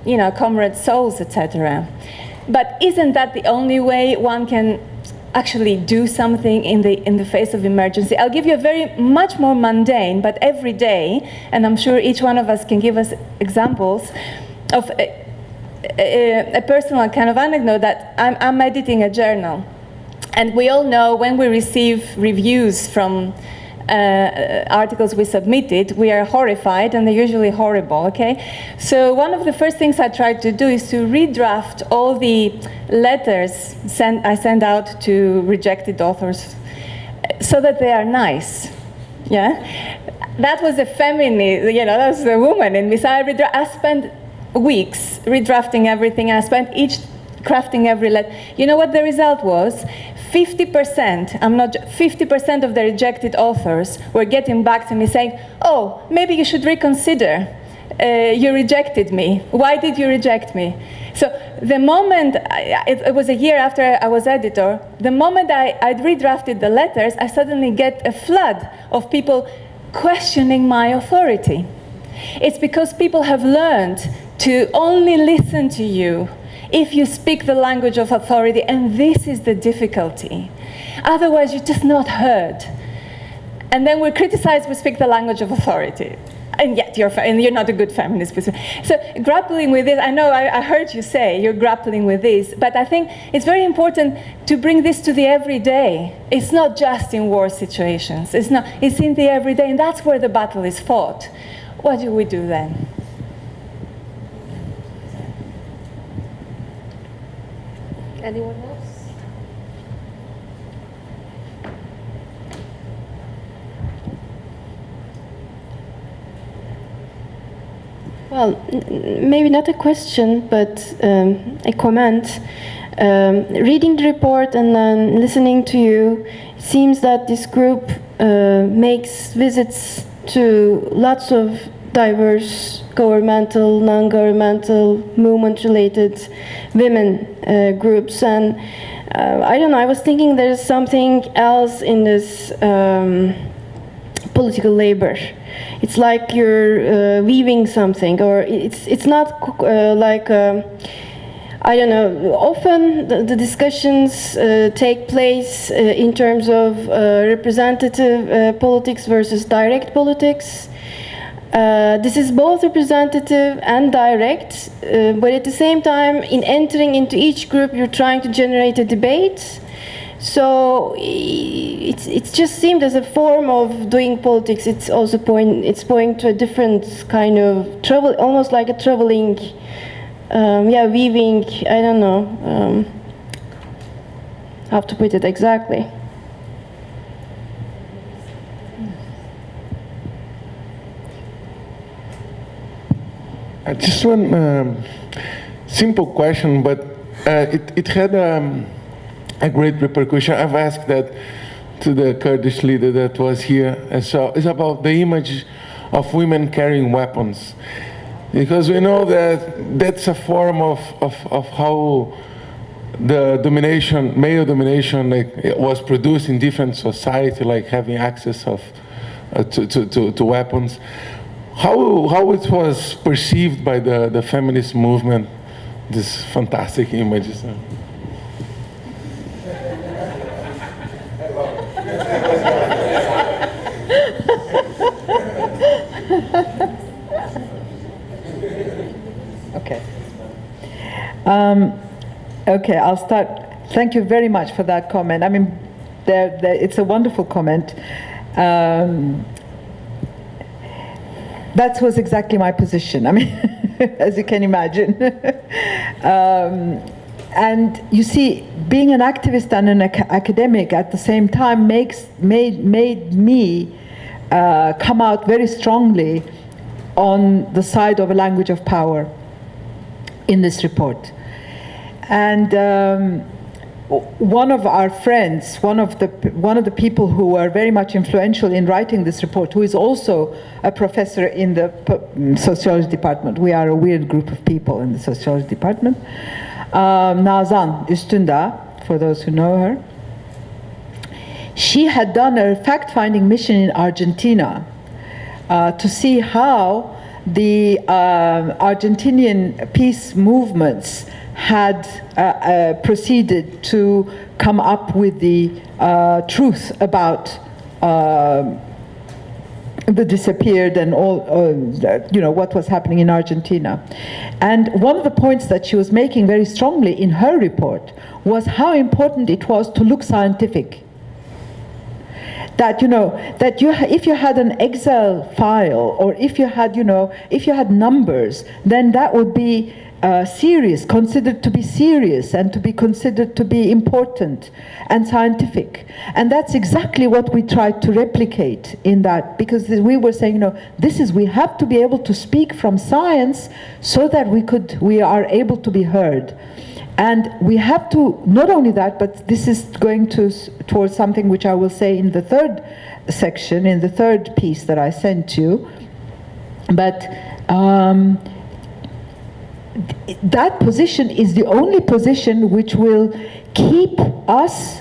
you know, comrade souls, etc. But isn't that the only way one can actually do something in the face of emergency? I'll give you a very much more mundane, but every day, and I'm sure each one of us can give us examples of a personal kind of anecdote that I'm editing a journal. And we all know when we receive reviews from articles we submitted, we are horrified, and they're usually horrible, okay? So one of the first things I tried to do is to redraft all the letters I send out to rejected authors so that they are nice, yeah? that was a feminist, that was a woman in me. So I spent weeks redrafting everything. I spent crafting every letter. You know what the result was? 50%, 50% of the rejected authors were getting back to me saying, oh, maybe you should reconsider. You rejected me. Why did you reject me? So the moment, it was a year after I was editor, the moment I'd redrafted the letters, I suddenly get a flood of people questioning my authority. It's because people have learned to only listen to you if you speak the language of authority, and this is the difficulty. Otherwise, you're just not heard. And then we're criticized, we speak the language of authority. And yet you're not a good feminist. So grappling with this, I know I heard you say you're grappling with this, but I think it's very important to bring this to the everyday. It's not just in war situations. It's in the everyday, and that's where the battle is fought. What do we do then? Anyone else? Well, maybe not a question, but a comment. Reading the report and then listening to you, it seems that this group makes visits to lots of diverse governmental, non-governmental, movement-related women groups. And I don't know, I was thinking there's something else in this political labor. It's like you're weaving something, or it's not like, I don't know, often the discussions take place in terms of representative politics versus direct politics. This is both representative and direct, but at the same time, in entering into each group, you're trying to generate a debate. So it just seemed as a form of doing politics. It's also pointing to a different kind of travel, almost like a traveling, weaving. I don't know how to put it exactly. Just one simple question, but it had a great repercussion. I've asked that to the Kurdish leader that was here, and so it's about the image of women carrying weapons, because we know that that's a form of how the domination, male domination, like, it was produced in different society, like having access to weapons. How it was perceived by the feminist movement, these fantastic images. Okay. Okay, I'll start. Thank you very much for that comment. I mean, it's a wonderful comment. That was exactly my position. I mean, as you can imagine. And you see, being an activist and an academic at the same time made me come out very strongly on the side of a language of power in this report. And one of our friends, one of the people who were very much influential in writing this report, who is also a professor in the sociology department. We are a weird group of people in the sociology department. Nazan Üstünda, for those who know her. She had done a fact-finding mission in Argentina to see how the Argentinian peace movements had proceeded to come up with the truth about the disappeared and all, what was happening in Argentina. And one of the points that she was making very strongly in her report was how important it was to look scientific. that if you had an Excel file, or if you had numbers, then that would be serious, considered to be serious, and to be considered to be important and scientific. And that's exactly what we tried to replicate in that, because we were saying, we have to be able to speak from science so that we are able to be heard. And we have to, not only that, but this is going towards something which I will say in the third section, in the third piece that I sent you, but that position is the only position which will keep us,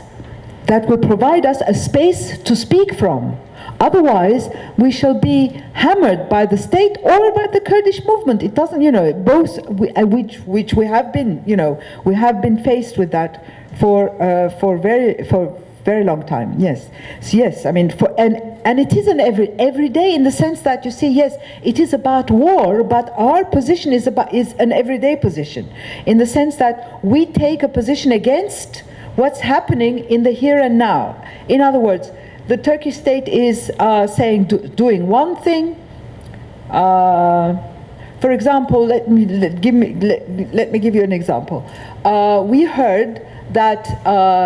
that will provide us a space to speak from. Otherwise, we shall be hammered by the state or by the Kurdish movement. It doesn't, both, which we have been, we have been faced with that for very long time. Yes, so yes. I mean, and it is an every day, in the sense that you see, yes, it is about war, but our position is an everyday position, in the sense that we take a position against what's happening in the here and now. In other words, the Turkish state is doing one thing. For example, let me give you an example. We heard that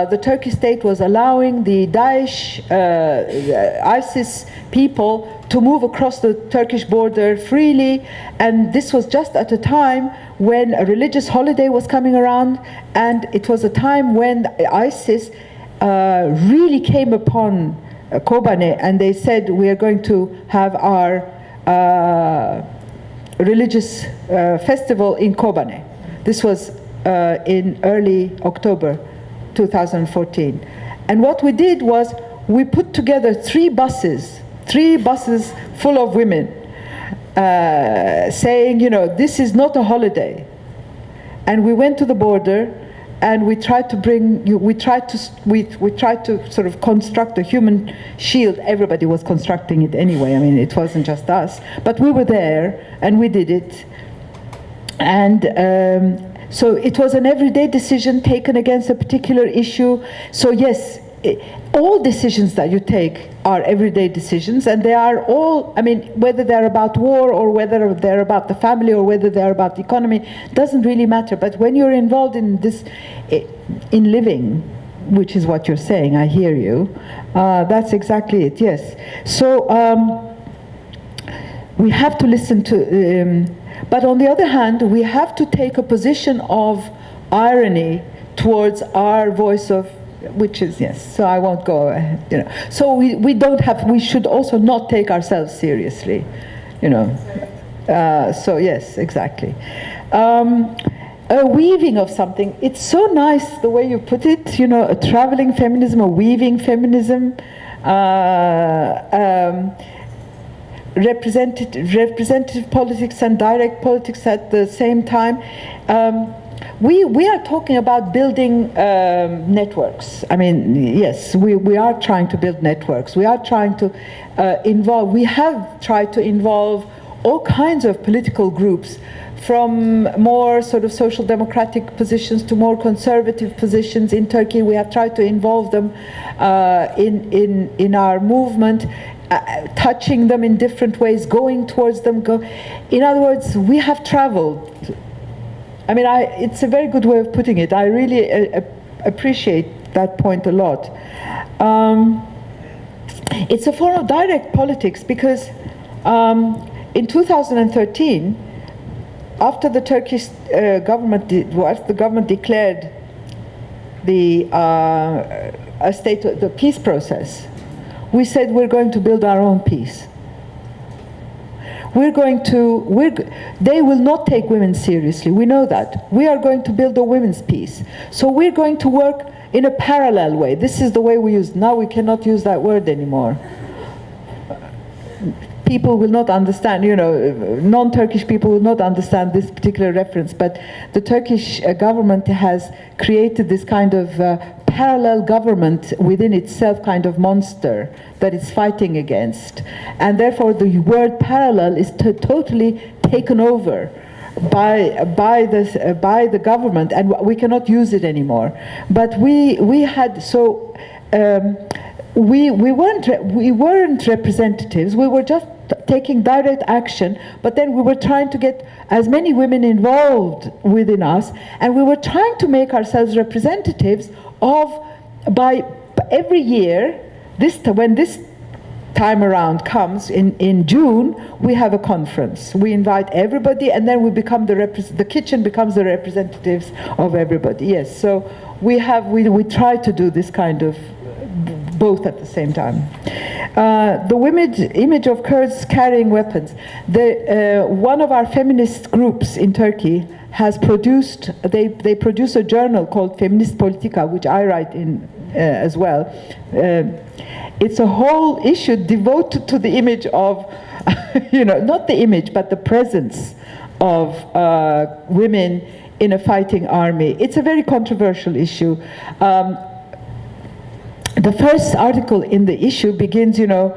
the Turkish state was allowing the Daesh, ISIS people to move across the Turkish border freely, and this was just at a time when a religious holiday was coming around, and it was a time when ISIS really came upon Kobane, and they said, we are going to have our religious festival in Kobane. This was in early October 2014. And what we did was, we put together three buses full of women, saying, this is not a holiday. And we went to the border, and we tried to sort of construct a human shield. Everybody was constructing it anyway. I mean, it wasn't just us, but we were there and we did it. And so it was an everyday decision taken against a particular issue. So yes, all decisions that you take are everyday decisions, and they are all, I mean, whether they're about war or whether they're about the family or whether they're about the economy, doesn't really matter. But when you're involved in this, in living, which is what you're saying, I hear you, that's exactly it, yes. So we have to listen to, but on the other hand, we have to take a position of irony towards our voice of, which is, yes, so I won't go, So we should also not take ourselves seriously, so yes, exactly. A weaving of something, it's so nice the way you put it, a traveling feminism, a weaving feminism, representative politics and direct politics at the same time. We are talking about building networks. I mean, yes, we are trying to build networks. We are trying to we have tried to involve all kinds of political groups, from more sort of social democratic positions to more conservative positions in Turkey. We have tried to involve them in our movement, touching them in different ways, going towards them. In other words, we have traveled. I mean, it's a very good way of putting it. I really appreciate that point a lot. It's a form of direct politics, because in 2013, after the Turkish government declared the the peace process, we said we're going to build our own peace. They will not take women seriously. We know that. We are going to build a women's peace. So we're going to work in a parallel way. This is the way we use. Now we cannot use that word anymore. People will not understand, non-Turkish people will not understand this particular reference, but the Turkish government has created this kind of parallel government within itself, kind of monster that it's fighting against. And therefore the word parallel is totally taken over by the government, and we cannot use it anymore. But we had, so we weren't representatives. We were just taking direct action, but then we were trying to get as many women involved within us, and we were trying to make ourselves representatives of, by every year, when this time around comes in June, we have a conference. We invite everybody, and then we become the kitchen becomes the representatives of everybody. Yes, so we try to do this kind of both at the same time. The image of Kurds carrying weapons. One of our feminist groups in Turkey has produced, they produce a journal called Feminist Politika, which I write in as well. It's a whole issue devoted to the image of, not the image, but the presence of women in a fighting army. It's a very controversial issue. The first article in the issue begins, feminism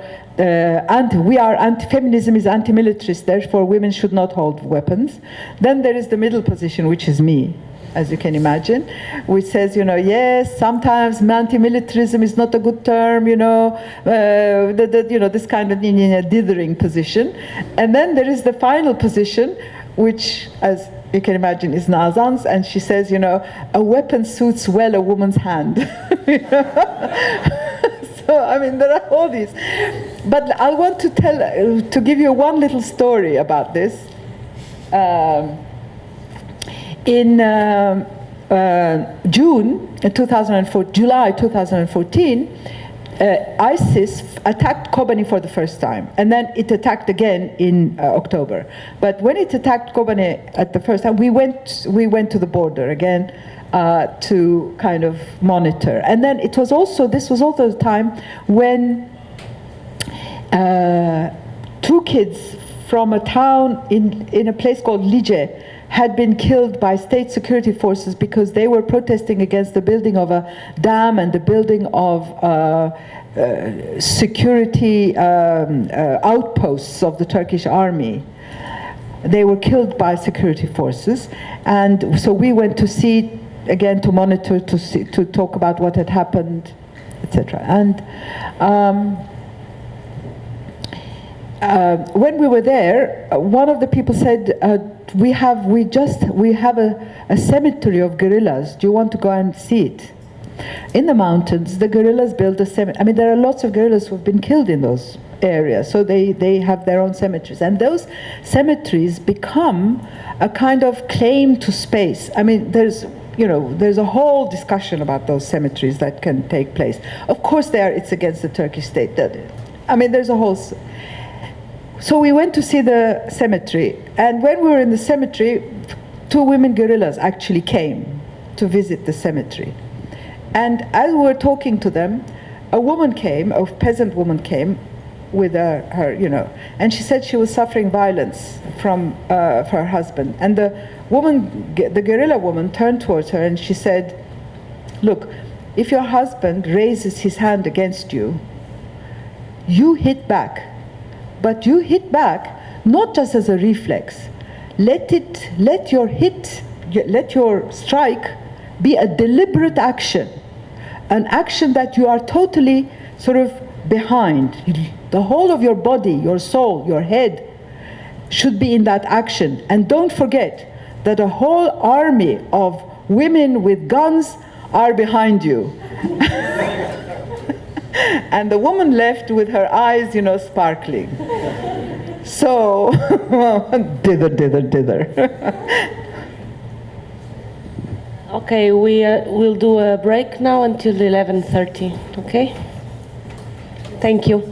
is anti-militarist, therefore women should not hold weapons. Then there is the middle position, which is me, as you can imagine, which says, yes, sometimes anti-militarism is not a good term, this kind of dithering position. And then there is the final position, which, as you can imagine, is Nazan's, and she says, a weapon suits well a woman's hand. So, I mean, there are all these. But I want to give you one little story about this. In July 2014, ISIS attacked Kobani for the first time, and then it attacked again in October. But when it attacked Kobani at the first time, we went to the border again to kind of monitor. And then this was also the time when 2 kids from a town in a place called Lice had been killed by state security forces because they were protesting against the building of a dam and the building of security outposts of the Turkish army. They were killed by security forces, and so we went to see, again, to monitor, to talk about what had happened, etc. And when we were there, one of the people said, we have a cemetery of guerrillas. Do you want to go and see it? In the mountains, the guerrillas built a cemetery. I mean, there are lots of guerrillas who have been killed in those areas, so they have their own cemeteries. And those cemeteries become a kind of claim to space. I mean, there's a whole discussion about those cemeteries that can take place. Of course, it's against the Turkish state. I mean, there's a whole... So we went to see the cemetery, and when we were in the cemetery, 2 women guerrillas actually came to visit the cemetery. And as we were talking to them, a peasant woman came with her, and she said she was suffering violence from her husband. And the guerrilla woman turned towards her and she said, look, if your husband raises his hand against you, you hit back. But you hit back not just as a reflex. Let your strike be a deliberate action, an action that you are totally sort of behind. The whole of your body, your soul, your head should be in that action. And don't forget that a whole army of women with guns are behind you. And the woman left with her eyes, sparkling. So, dither. Okay, we'll do a break now until 11:30, okay? Thank you.